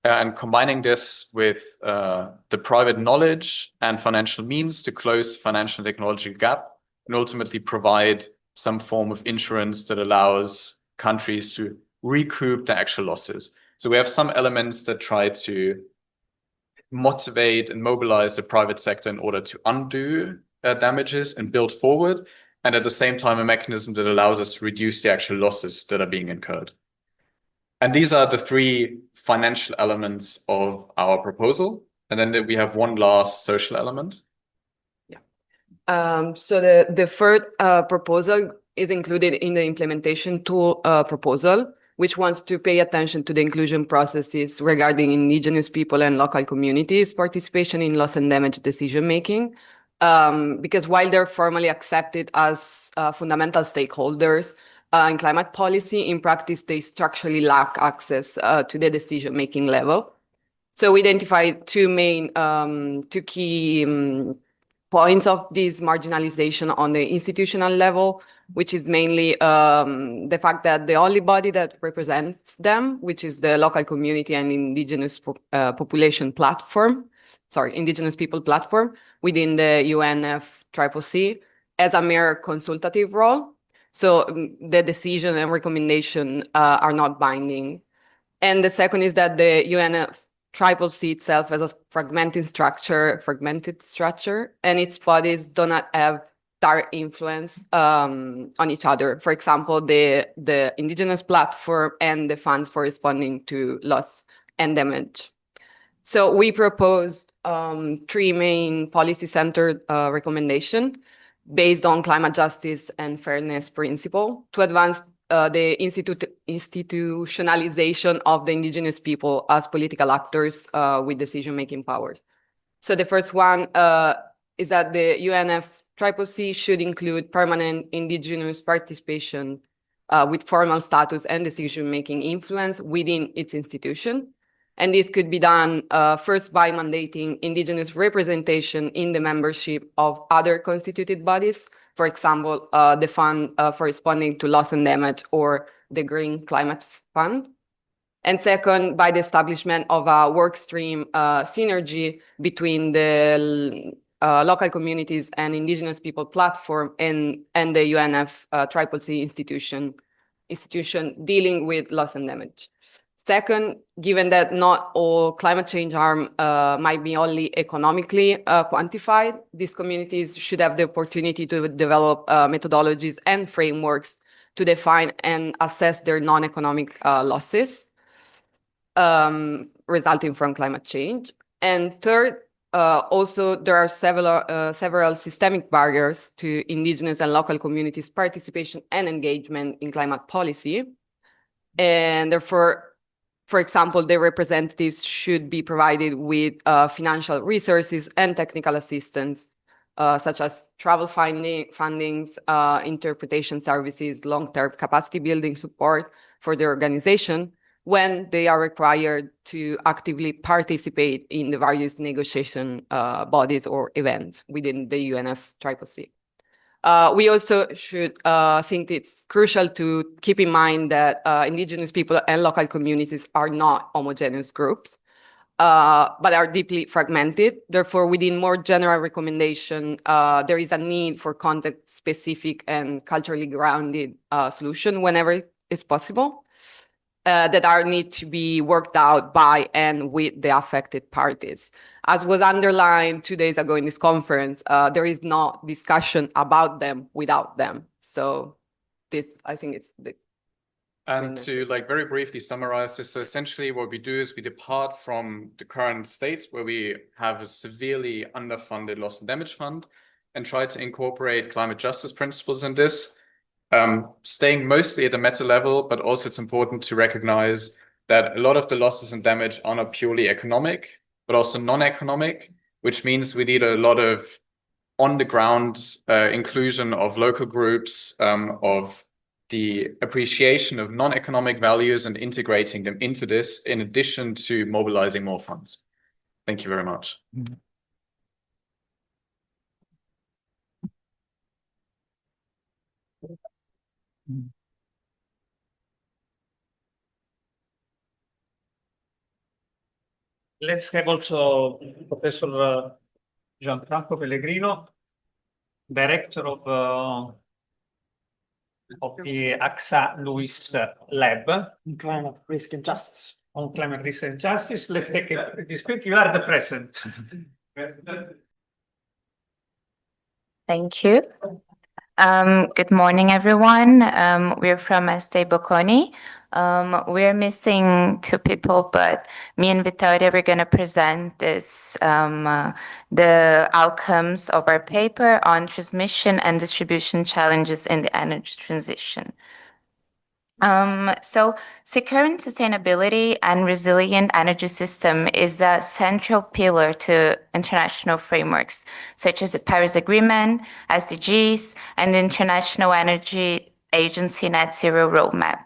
and combining this with the private knowledge and financial means to close the financial and technology gap and ultimately provide some form of insurance that allows countries to recoup the actual losses. So we have some elements that try to motivate and mobilize the private sector in order to undo damages and build forward, and at the same time a mechanism that allows us to reduce the actual losses that are being incurred. And these are the three financial elements of our proposal. And then we have one last social element. So the third proposal is included in the implementation tool proposal, which wants to pay attention to the inclusion processes regarding indigenous people and local communities' participation in loss and damage decision-making. Because while they're formally accepted as fundamental stakeholders in climate policy, in practice, they structurally lack access to the decision-making level. So we identified two key points of this marginalization on the institutional level, which is mainly the fact that the only body that represents them, which is the local community and indigenous population platform, indigenous people platform within the UNFCCC, has a mere consultative role. So the decision and recommendation are not binding. And the second is that the UNFCCC itself has a fragmented structure, and its bodies do not have direct influence on each other. For example, the indigenous platform and the funds for responding to loss and damage. So we proposed three main policy-centered recommendations based on climate justice and fairness principle to advance the institutionalization of the indigenous people as political actors with decision-making power. So the first one is that the UNFCCC should include permanent indigenous participation with formal status and decision-making influence within its institution. And this could be done first by mandating indigenous representation in the membership of other constituted bodies, for example, the Fund for Responding to Loss and Damage or the Green Climate Fund. And second, by the establishment of a work stream synergy between the local communities and indigenous people platform and the UNFCCC institution dealing with loss and damage. Second, given that not all climate change harm might be only economically quantified, these communities should have the opportunity to develop methodologies and frameworks to define and assess their non-economic losses resulting from climate change. And third, also there are several systemic barriers to indigenous and local communities' participation and engagement in climate policy. And therefore, for example, their representatives should be provided with financial resources and technical assistance, such as travel fundings, interpretation services, long-term capacity building support for the organization when they are required to actively participate in the various negotiation bodies or events within the UNFCCC. We also should think it's crucial to keep in mind that indigenous people and local communities are not homogeneous groups, but are deeply fragmented. Therefore, within more general recommendation, there is a need for context-specific and culturally grounded solution whenever it's possible, that need to be worked out by and with the affected parties. As was underlined 2 days ago in this conference, there is no discussion about them without them. So this, I think it's the... And to very briefly summarize this, so essentially what we do is we depart from the current state where we have a severely underfunded loss and damage fund and try to incorporate climate justice principles in this. Staying mostly at the meta level, but also it's important to recognize that a lot of the losses and damage are not purely economic, but also non-economic, which means we need a lot of on-the-ground inclusion of local groups, of the appreciation of non-economic values and integrating them into this, in addition to mobilizing more funds. Thank you very much. Let's have also Professor Gianfranco Pellegrino, Director of the AXA Lewis Lab on Climate Risk and Justice. On Climate Risk and Justice, let's take the speak. You are the present. Thank you. Good morning, everyone. We're from Este Bocconi. We're missing 2 people, but me and Vittoria, we're going to present the outcomes of our paper on transmission and distribution challenges in the energy transition. So secure and sustainability and resilient energy system is a central pillar to international frameworks, such as the Paris Agreement, SDGs, and the International Energy Agency Net Zero Roadmap.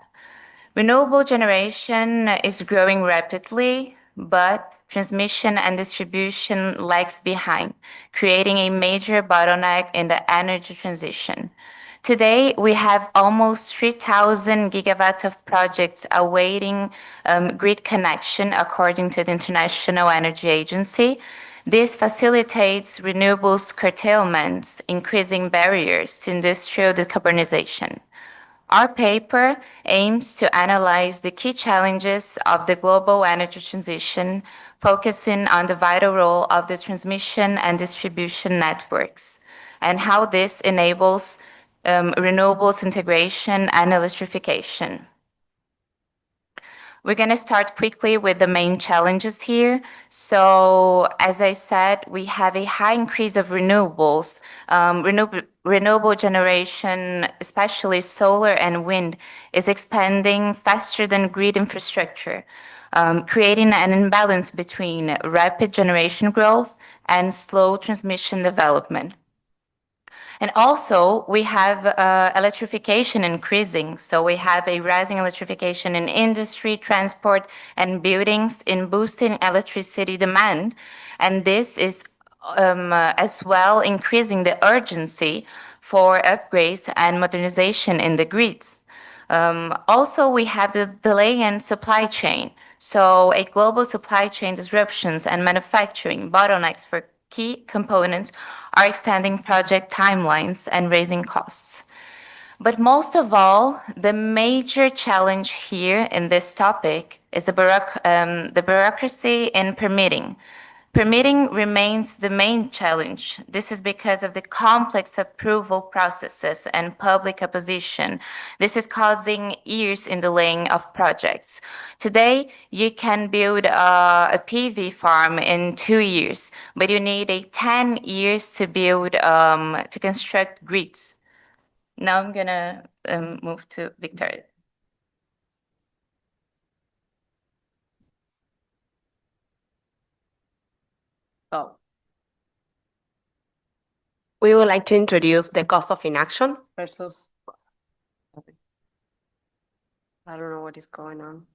Renewable generation is growing rapidly, but transmission and distribution lags behind, creating a major bottleneck in the energy transition. Today, we have almost 3,000 gigawatts of projects awaiting grid connection, according to the International Energy Agency. This facilitates renewables curtailments, increasing barriers to industrial decarbonization. Our paper aims to analyze the key challenges of the global energy transition, focusing on the vital role of the transmission and distribution networks, and how this enables renewables integration and electrification. We're going to start quickly with the main challenges here. So, as I said, we have a high increase of renewables. Renewable generation, especially solar and wind, is expanding faster than grid infrastructure, creating an imbalance between rapid generation growth and slow transmission development. And also, we have electrification increasing. So we have a rising electrification in industry, transport, and buildings in boosting electricity demand. And this is as well increasing the urgency for upgrades and modernization in the grids. Also, we have the delay in supply chain. So a global supply chain disruptions and manufacturing bottlenecks for key components are extending project timelines and raising costs. But most of all, the major challenge here in this topic is the bureaucracy in permitting. Permitting remains the main challenge. This is because of the complex approval processes and public opposition. This is causing years in delaying of projects. Today, you can build a PV farm in 2 years, but you need 10 years to build, to construct grids. Now I'm gonna move to Victoria. Oh. We would like to introduce the cost of inaction versus. I don't know what is going on.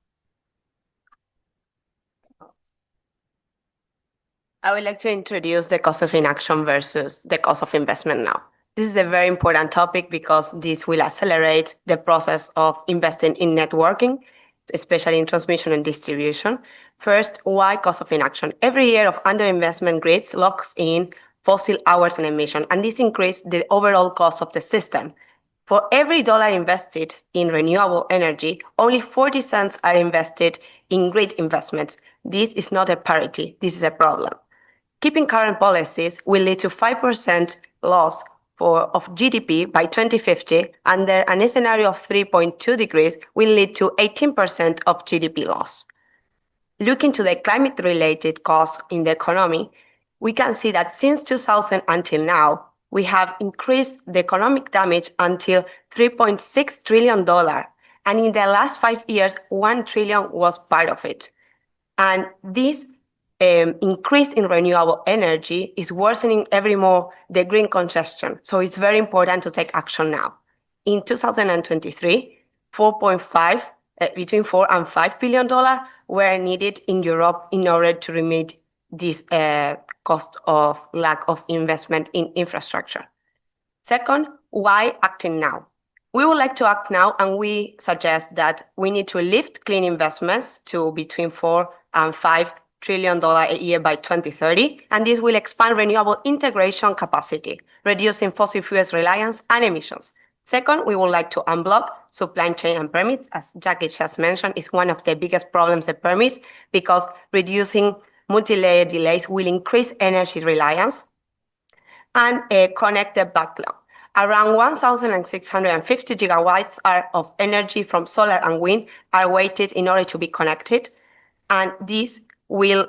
I would like to introduce the cost of inaction versus the cost of investment now. This is a very important topic because this will accelerate the process of investing in networking, especially in transmission and distribution. First, why cost of inaction? Every year of underinvestment grids locks in fossil hours and emission, and this increases the overall cost of the system. For every dollar invested in renewable energy, only 40 cents are invested in grid investments. This is not a parity, this is a problem. Keeping current policies will lead to 5% loss of GDP by 2050, under a scenario of 3.2 degrees will lead to 18% of GDP loss. Looking to the climate-related costs in the economy, we can see that since 2000 until now, we have increased the economic damage until $3.6 trillion. And in the last 5 years, 1 trillion was part of it. And this increase in renewable energy is worsening every more the green congestion. So it's very important to take action now. In 2023, between $4 and $5 billion were needed in Europe in order to remedy this cost of lack of investment in infrastructure. Second, why acting now? We would like to act now, and we suggest that we need to lift clean investments to between $4 and $5 trillion a year by 2030, and this will expand renewable integration capacity, reducing fossil fuels reliance and emissions. Second, we would like to unblock supply chain and permits. As Jackie just mentioned, is one of the biggest problems of permits because reducing multi-layer delays will increase energy reliance and connect the backlog. Around 1,650 gigawatts of energy from solar and wind are waited in order to be connected, and this will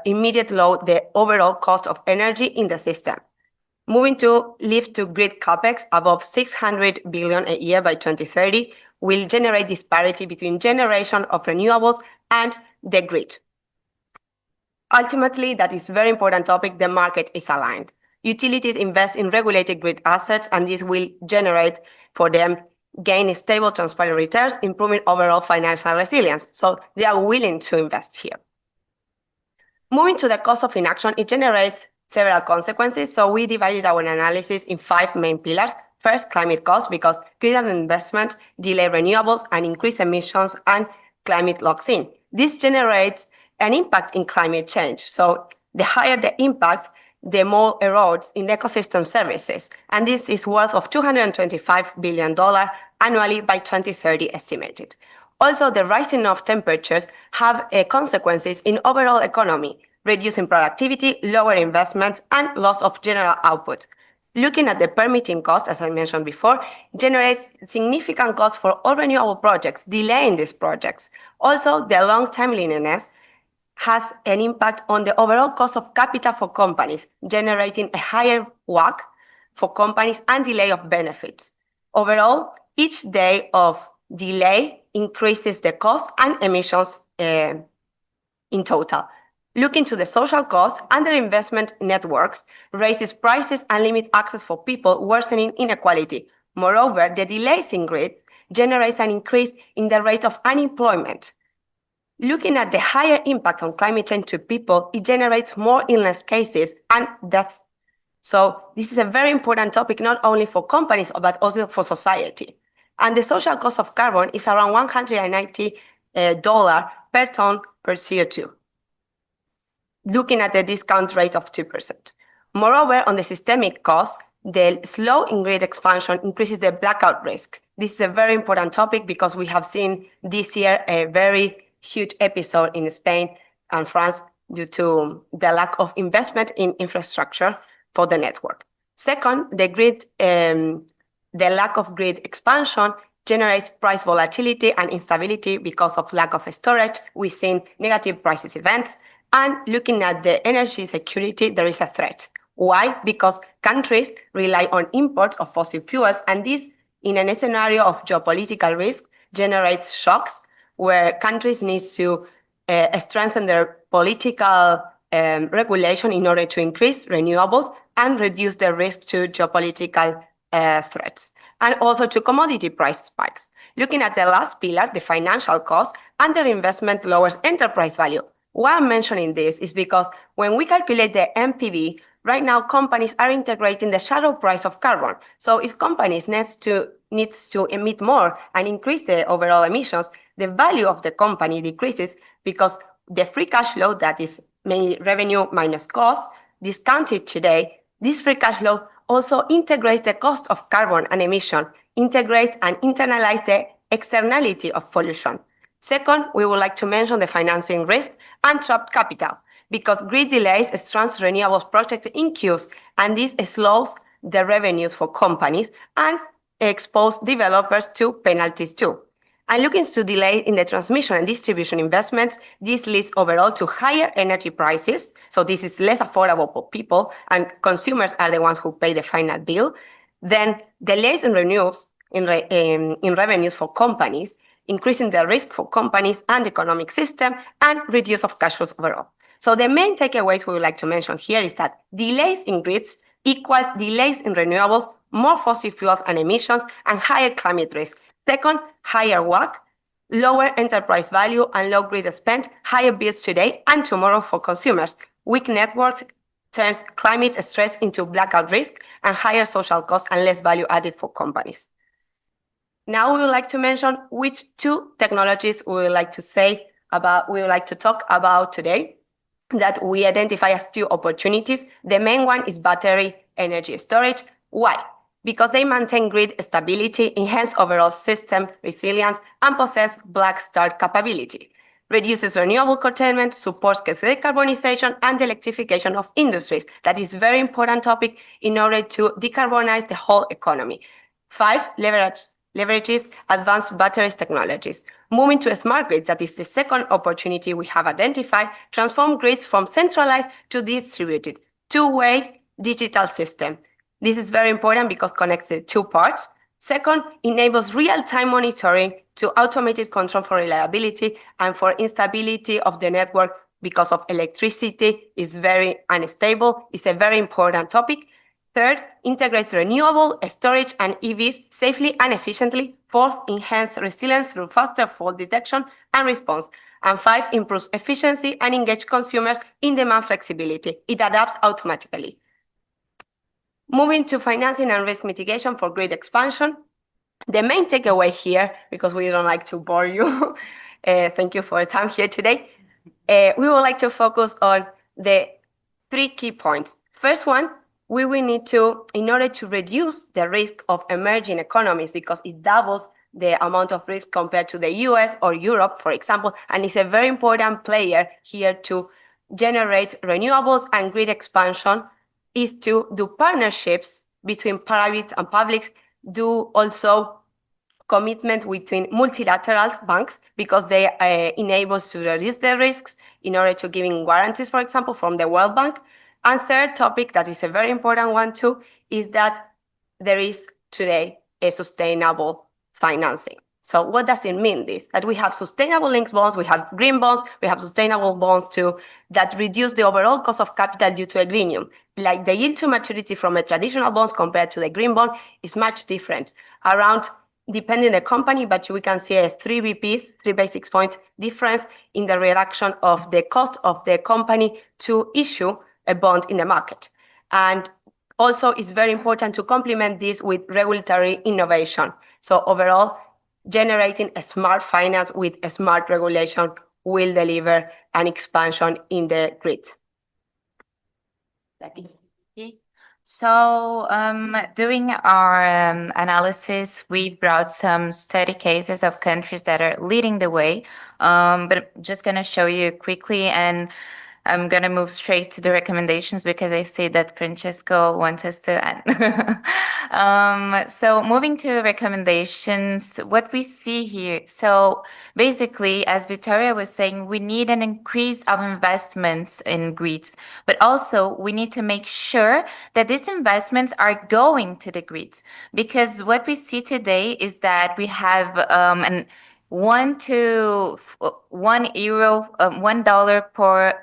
immediately lower the overall cost of energy in the system. Moving to lift to grid capex above $600 billion a year by 2030 will generate disparity between generation of renewables and the grid. Ultimately, that is a very important topic, the market is aligned. Utilities invest in regulated grid assets, and this will generate for them gain stable, transparent returns, improving overall financial resilience. So they are willing to invest here. Moving to the cost of inaction, it generates several consequences. So we divided our analysis in 5 main pillars. First, climate cost, because grid investment delay renewables and increase emissions, and climate locks in. This generates an impact in climate change. So the higher the impact, the more erodes in ecosystem services. And this is worth of $225 billion annually by 2030 estimated. Also, the rising of temperatures have consequences in overall economy, reducing productivity, lower investments, and loss of general output. Looking at the permitting cost, as I mentioned before, generates significant costs for all renewable projects, delaying these projects. Also, the long timeliness has an impact on the overall cost of capital for companies, generating a higher WACC for companies and delay of benefits. Overall, each day of delay increases the cost and emissions in total. Looking to the social cost, underinvestment networks raises prices and limits access for people, worsening inequality. Moreover, the delays in grid generates an increase in the rate of unemployment. Looking at the higher impact on climate change to people, it generates more illness cases and deaths. So this is a very important topic, not only for companies, but also for society. And the social cost of carbon is around $190 per ton per CO2, looking at the discount rate of 2%. Moreover, on the systemic cost, the slow in grid expansion increases the blackout risk. This is a very important topic because we have seen this year a very huge episode in Spain and France due to the lack of investment in infrastructure for the network. Second, the lack of grid expansion generates price volatility and instability because of lack of storage. We've seen negative prices events. And looking at the energy security, there is a threat. Why? Because countries rely on imports of fossil fuels, and this, in a scenario of geopolitical risk, generates shocks where countries need to strengthen their political regulation in order to increase renewables and reduce the risk to geopolitical threats, and also to commodity price spikes. Looking at the last pillar, the financial cost, underinvestment lowers enterprise value. Why I'm mentioning this is because when we calculate the NPV, right now companies are integrating the shadow price of carbon. So if companies needs to emit more and increase the overall emissions, the value of the company decreases because the free cash flow, that is mainly revenue minus cost, discounted today, this free cash flow also integrates the cost of carbon and emission, integrates and internalize the externality of pollution. Second, we would like to mention the financing risk and trapped capital, because grid delays strands renewables projects in queues, and this slows the revenues for companies and expose developers to penalties too. And looking to delay in the transmission and distribution investments, this leads overall to higher energy prices. So this is less affordable for people, and consumers are the ones who pay the final bill. Then delays in renewals in revenues for companies, increasing the risk for companies and the economic system, and reduce of cash flows overall. So the main takeaways we would like to mention here is that delays in grids equals delays in renewables, more fossil fuels and emissions, and higher climate risk. Second, higher WACC, lower enterprise value and low grid spend, higher bills today and tomorrow for consumers. Weak networks turns climate stress into blackout risk and higher social costs and less value added for companies. Now we would like to mention which two technologies we would like to talk about today that we identify as two opportunities. The main one is battery energy storage. Why? Because they maintain grid stability, enhance overall system resilience, and possess black start capability. Reduces renewable curtailment, supports decarbonization and the electrification of industries. That is a very important topic in order to decarbonize the whole economy. 5, leverages advanced batteries technologies. Moving to smart grids, that is the second opportunity we have identified, transform grids from centralized to distributed, two-way digital system. This is very important because it connects the two parts. Second, enables real-time monitoring to automated control for reliability and for instability of the network because of electricity is very unstable. It's a very important topic. Third, integrates renewable storage and EVs safely and efficiently. Fourth, enhance resilience through faster fault detection and response. And 5, improves efficiency and engage consumers in demand flexibility. It adapts automatically. Moving to financing and risk mitigation for grid expansion. The main takeaway here, because we don't like to bore you, thank you for your time here today. We would like to focus on the 3 key points. First one, we will need to, in order to reduce the risk of emerging economies, because it doubles the amount of risk compared to the US or Europe, for example, and it's a very important player here to generate renewables and grid expansion, is to do partnerships between private and public, do also commitment between multilateral banks, because they enable us to reduce the risks in order to giving guarantees, for example, from the World Bank. And third topic, that is a very important one too, is that there is today a sustainable financing. So what does it mean this? That we have sustainable linked bonds, we have green bonds, we have sustainable bonds too, that reduce the overall cost of capital due to a greenium. Like the yield to maturity from a traditional bonds compared to the green bond is much different. Around, depending on the company, but we can see a 3 BPs, 3 basis point difference in the reduction of the cost of the company to issue a bond in the market. And also it's very important to complement this with regulatory innovation. So overall, generating a smart finance with a smart regulation will deliver an expansion in the grid. So doing our analysis, we brought some study cases of countries that are leading the way, but I'm just going to show you quickly. And I'm going to move straight to the recommendations because I see that Francesco wants us to end. So moving to recommendations, what we see here. So basically, as Victoria was saying, we need an increase of investments in grids, but also we need to make sure that these investments are going to the grids, because what we see today is that we have an €1 per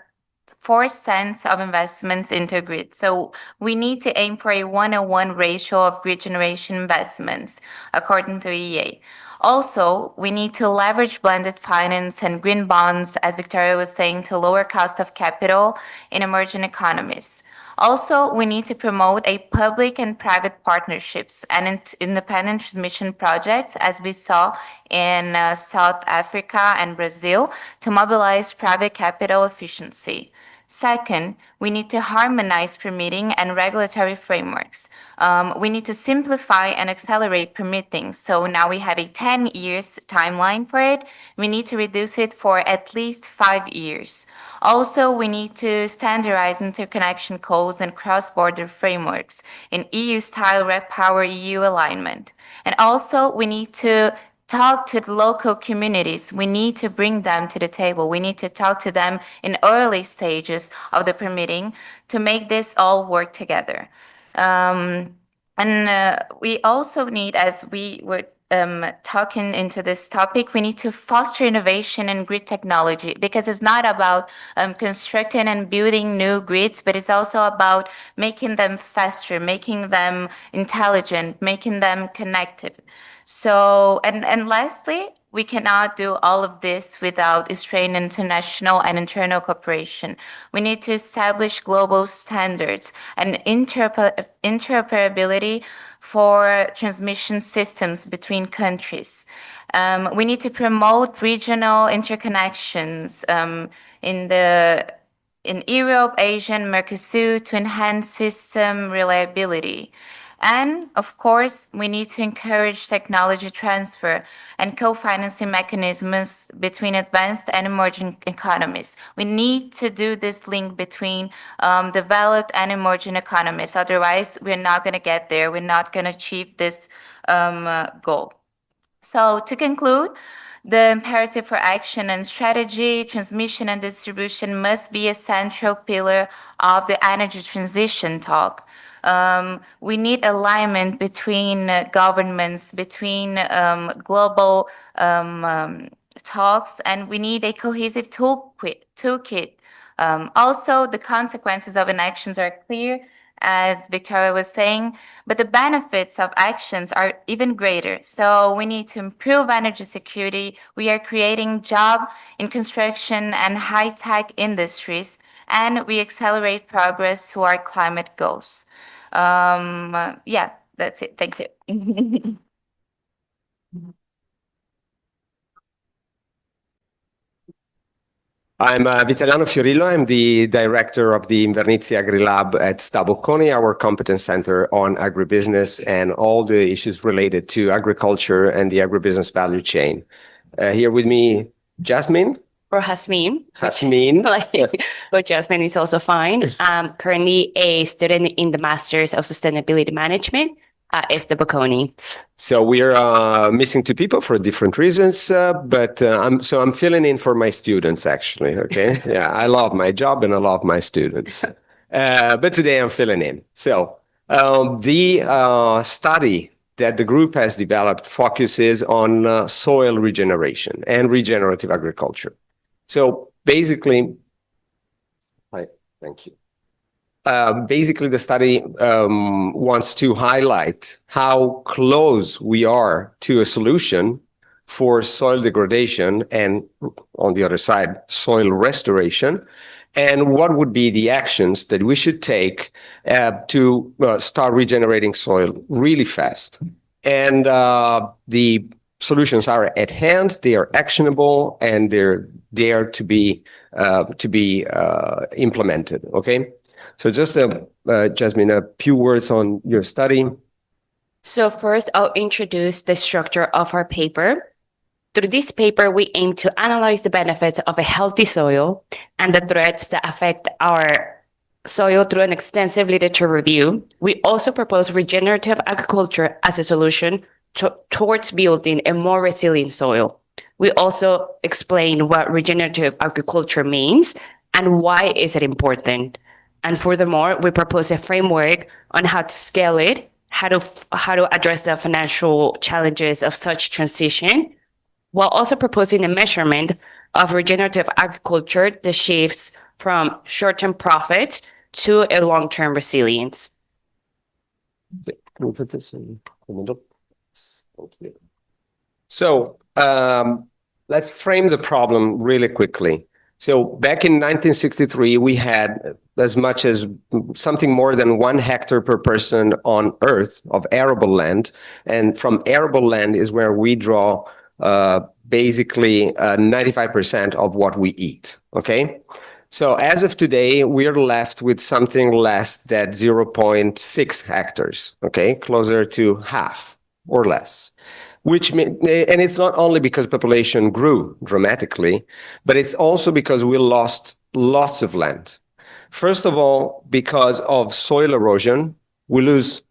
4 cents of investments into grid. So we need to aim for a 1:1 ratio of grid generation investments, according to EEA. Also, we need to leverage blended finance and green bonds, as Victoria was saying, to lower cost of capital in emerging economies. Also, we need to promote a public and private partnerships and independent transmission projects, as we saw in South Africa and Brazil, to mobilize private capital efficiency. Second, we need to harmonize permitting and regulatory frameworks. We need to simplify and accelerate permitting. So now we have a 10 years timeline for it. We need to reduce it for at least 5 years. Also, we need to standardize interconnection codes and cross-border frameworks in EU-style REPower EU alignment. And also, we need to talk to the local communities. We need to bring them to the table. We need to talk to them in early stages of the permitting to make this all work together. We also need, as we were talking into this topic, we need to foster innovation in grid technology, because it's not about constructing and building new grids, but it's also about making them faster, making them intelligent, making them connected. So, and lastly, we cannot do all of this without strained international and internal cooperation. We need to establish global standards and interoperability for transmission systems between countries. We need to promote regional interconnections in Europe, Asia, and Mercosur to enhance system reliability. And of course, we need to encourage technology transfer and co-financing mechanisms between advanced and emerging economies. We need to do this link between developed and emerging economies. Otherwise, we're not going to get there. We're not going to achieve this goal. So to conclude, the imperative for action and strategy, transmission and distribution must be a central pillar of the energy transition talk. We need alignment between governments, between global talks, and we need a cohesive toolkit. Also, the consequences of inactions are clear, as Victoria was saying, but the benefits of actions are even greater. So we need to improve energy security. We are creating jobs in construction and high-tech industries, and we accelerate progress to our climate goals. Yeah, that's it. Thank you. I'm Vitaliano Fiorillo. I'm the director of the Venice AgriLab at Sta Bocconi, our competence center on agribusiness and all the issues related to agriculture and the agribusiness value chain. Here with me, Jasmine. Or Hasmin. Hasmin. But Jasmine is also fine. I'm currently a student in the Masters of Sustainability Management at Sta Bocconi. So we are missing two people for different reasons, but I'm filling in for my students, actually. Okay, yeah, I love my job and I love my students, but today I'm filling in. So the study that the group has developed focuses on soil regeneration and regenerative agriculture. So basically, hi, thank you. Basically, the study wants to highlight how close we are to a solution for soil degradation and, on the other side, soil restoration, and what would be the actions that we should take to start regenerating soil really fast. And the solutions are at hand, they are actionable, and they're there to be implemented, okay? So just, Jasmine, a few words on your study. So first, I'll introduce the structure of our paper. Through this paper, we aim to analyze the benefits of a healthy soil and the threats that affect our soil through an extensive literature review. We also propose regenerative agriculture as a solution towards building a more resilient soil. We also explain what regenerative agriculture means and why is it important. And furthermore, we propose a framework on how to scale it, how to address the financial challenges of such transition, while also proposing a measurement of regenerative agriculture that shifts from short-term profit to a long-term resilience. Can we put this in the middle? So let's frame the problem really quickly. So back in 1963, we had as much as something more than 1 hectare per person on Earth of arable land. And from arable land is where we draw basically 95% of what we eat, okay? So as of today, we're left with something less than 0.6 hectares, okay? Closer to half or less. And it's not only because population grew dramatically, but it's also because we lost lots of land. First of all, because of soil erosion, we lose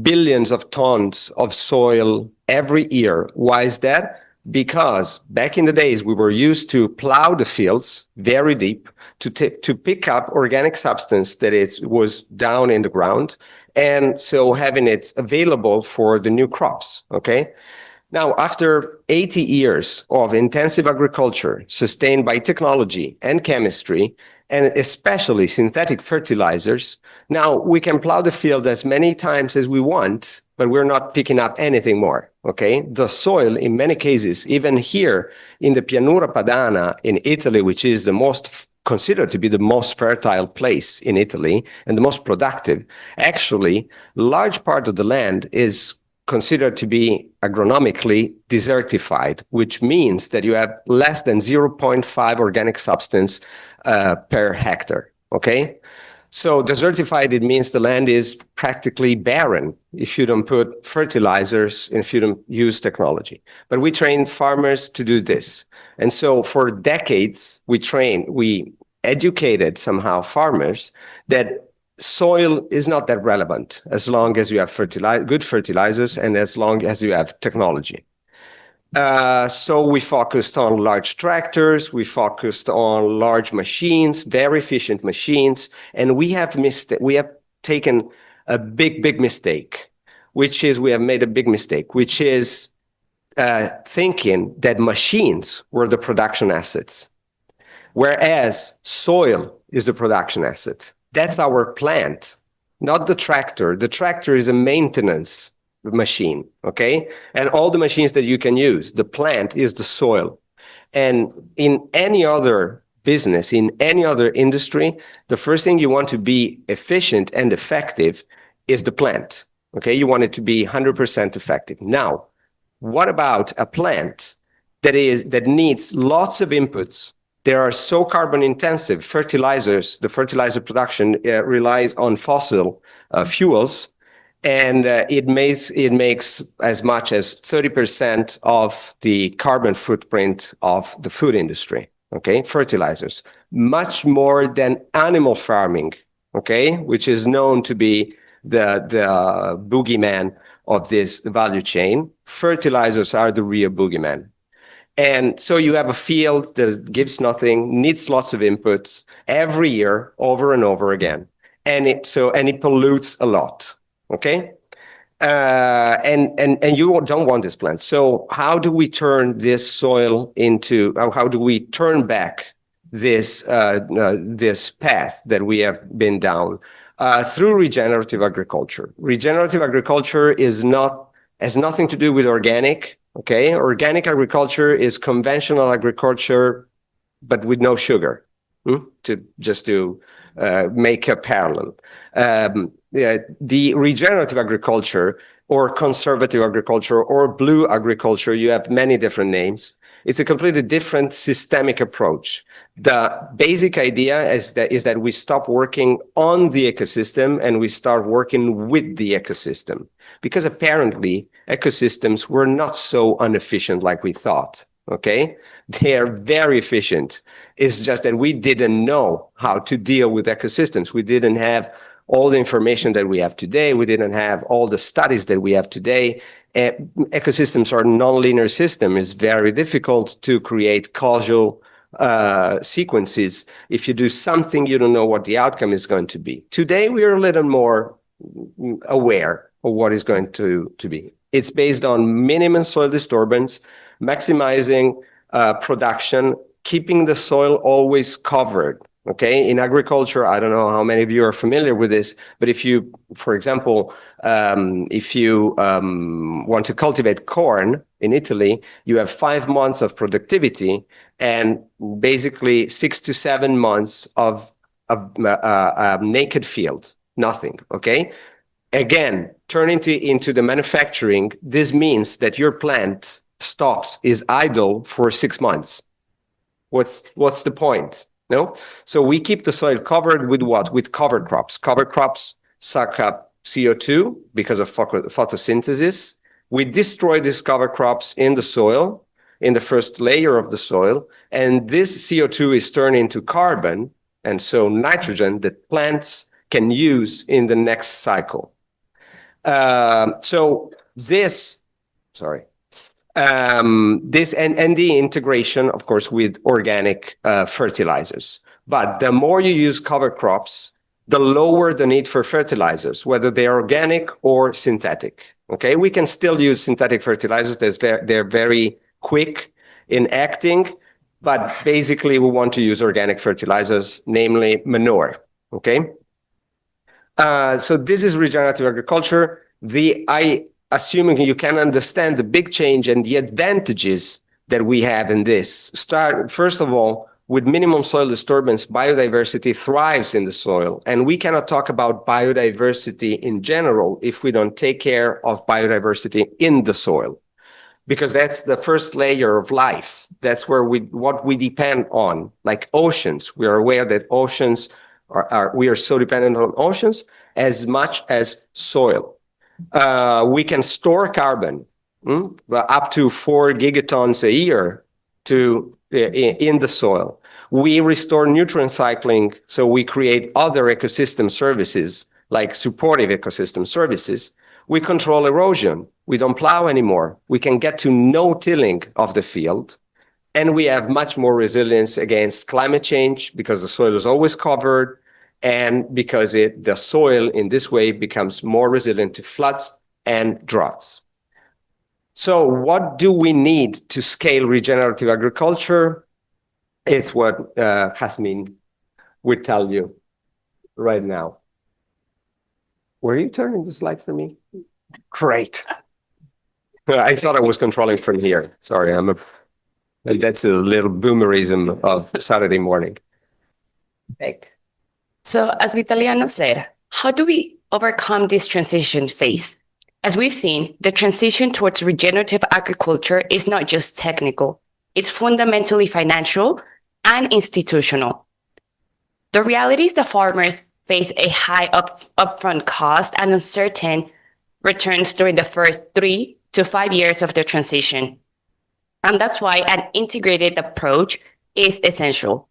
billions of tons of soil every year. Why is that? Because back in the days, we were used to plow the fields very deep to pick up organic substance that was down in the ground, and so having it available for the new crops, okay? Now, after 80 years of intensive agriculture sustained by technology and chemistry, and especially synthetic fertilizers, now we can plow the field as many times as we want, but we're not picking up anything more, okay? The soil, in many cases, even here in the Pianura Padana in Italy, which is considered to be the most fertile place in Italy and the most productive, actually, large part of the land is considered to be agronomically desertified, which means that you have less than 0.5 organic substance per hectare, okay? So desertified, it means the land is practically barren if you don't put fertilizers and if you don't use technology. But we train farmers to do this. And so for decades, we educated somehow farmers that soil is not that relevant as long as you have good fertilizers and as long as you have technology. So we focused on large tractors, we focused on large machines, very efficient machines, and we have taken a big mistake, which is thinking that machines were the production assets, whereas soil is the production asset. That's our plant, not the tractor. The tractor is a maintenance machine, okay? And all the machines that you can use, the plant is the soil. And in any other business, in any other industry, the first thing you want to be efficient and effective is the plant, okay? You want it to be 100% effective. Now, what about a plant that needs lots of inputs? They are so carbon intensive. Fertilizers, the fertilizer production relies on fossil fuels, and it makes as much as 30% of the carbon footprint of the food industry. Okay, fertilizers, much more than animal farming. Okay, which is known to be the boogeyman of this value chain. Fertilizers are the real boogeyman. And so you have a field that gives nothing, needs lots of inputs every year, over and over again, and it pollutes a lot. Okay, and you don't want this plant. So how do we turn this soil into? How do we turn back this path that we have been down through regenerative agriculture? Regenerative agriculture has nothing to do with organic. Okay, organic agriculture is conventional agriculture, but with no sugar, to make a parallel. The regenerative agriculture or conservative agriculture or blue agriculture, you have many different names. It's a completely different systemic approach. The basic idea is that we stop working on the ecosystem and we start working with the ecosystem, because apparently ecosystems were not so inefficient like we thought. okay? They are very efficient. It's just that we didn't know how to deal with ecosystems. We didn't have all the information that we have today. We didn't have all the studies that we have today. Ecosystems are nonlinear system. It's very difficult to create causal sequences. If you do something, you don't know what the outcome is going to be. Today, we are a little more aware of what is going to be. It's based on minimum soil disturbance, maximizing production, keeping the soil always covered. Okay, in agriculture, I don't know how many of you are familiar with this, but if you, for example, if you want to cultivate corn in Italy, you have 5 months of productivity and basically 6 to 7 months of naked field, nothing. Okay, again, turning into the manufacturing, this means that your plant stops, is idle for 6 months. What's the point? No? So we keep the soil covered with what? With cover crops. Cover crops suck up CO2 because of photosynthesis. We destroy these cover crops in the soil, in the first layer of the soil, and this CO2 is turned into carbon, and so nitrogen that plants can use in the next cycle. So this, sorry. This and the integration, of course, with organic fertilizers. But the more you use cover crops, the lower the need for fertilizers, whether they're organic or synthetic. Okay, we can still use synthetic fertilizers. They're very quick in acting, but basically we want to use organic fertilizers, namely manure. Okay, so this is regenerative agriculture. Assuming you can understand the big change and the advantages that we have in this. Start, first of all, with minimum soil disturbance, biodiversity thrives in the soil. And we cannot talk about biodiversity in general if we don't take care of biodiversity in the soil, because that's the first layer of life. That's where what we depend on, like oceans. We are aware that oceans we are so dependent on oceans as much as soil. We can store carbon up to 4 gigatons a year in the soil. We restore nutrient cycling, so we create other ecosystem services, like supportive ecosystem services. We control erosion. We don't plow anymore. We can get to no tilling of the field. And we have much more resilience against climate change because the soil is always covered, and because the soil in this way becomes more resilient to floods and droughts. So what do we need to scale regenerative agriculture? It's what Jasmine would tell you right now. Were you turning the slides for me? Great. I thought I was controlling from here. Sorry, that's a little boomerism of Saturday morning. Right. So as Vitaliano said, how do we overcome this transition phase? As we've seen, the transition towards regenerative agriculture is not just technical, it's fundamentally financial and institutional. The reality is that farmers face a high upfront cost and uncertain returns during the first 3 to 5 years of the transition. And that's why an integrated approach is essential.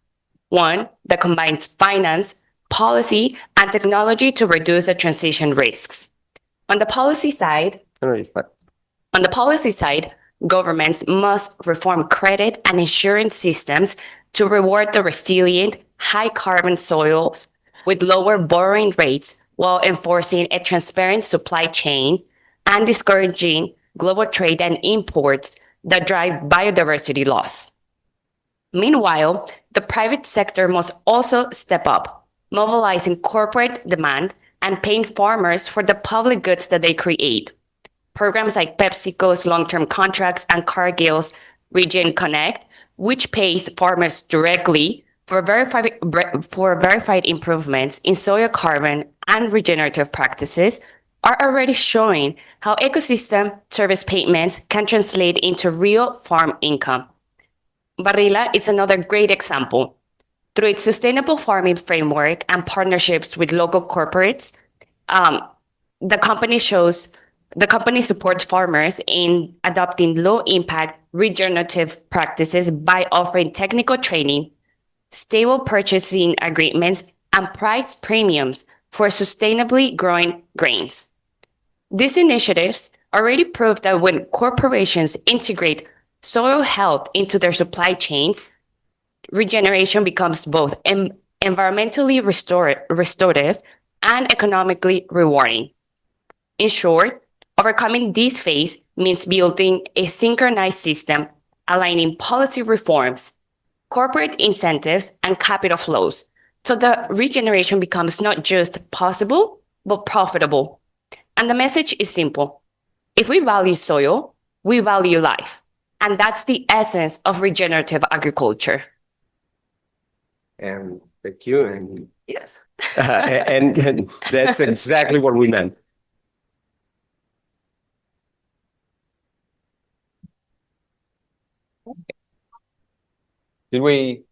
One that combines finance, policy, and technology to reduce the transition risks. On the policy side, governments must reform credit and insurance systems to reward the resilient, high-carbon soils with lower borrowing rates while enforcing a transparent supply chain and discouraging global trade and imports that drive biodiversity loss. Meanwhile, the private sector must also step up, mobilizing corporate demand and paying farmers for the public goods that they create. Programs like PepsiCo's long-term contracts and Cargill's Regen Connect, which pays farmers directly for verified improvements in soil carbon and regenerative practices, are already showing how ecosystem service payments can translate into real farm income. Barilla is another great example. Through its sustainable farming framework and partnerships with local corporates, the company supports farmers in adopting low-impact regenerative practices by offering technical training, stable purchasing agreements, and price premiums for sustainably growing grains. These initiatives already prove that when corporations integrate soil health into their supply chains, regeneration becomes both environmentally restorative and economically rewarding. In short, overcoming this phase means building a synchronized system, aligning policy reforms, corporate incentives, and capital flows, so that regeneration becomes not just possible, but profitable. And the message is simple. If we value soil, we value life. And that's the essence of regenerative agriculture. And thank you. And yes, and that's exactly what we meant. Did we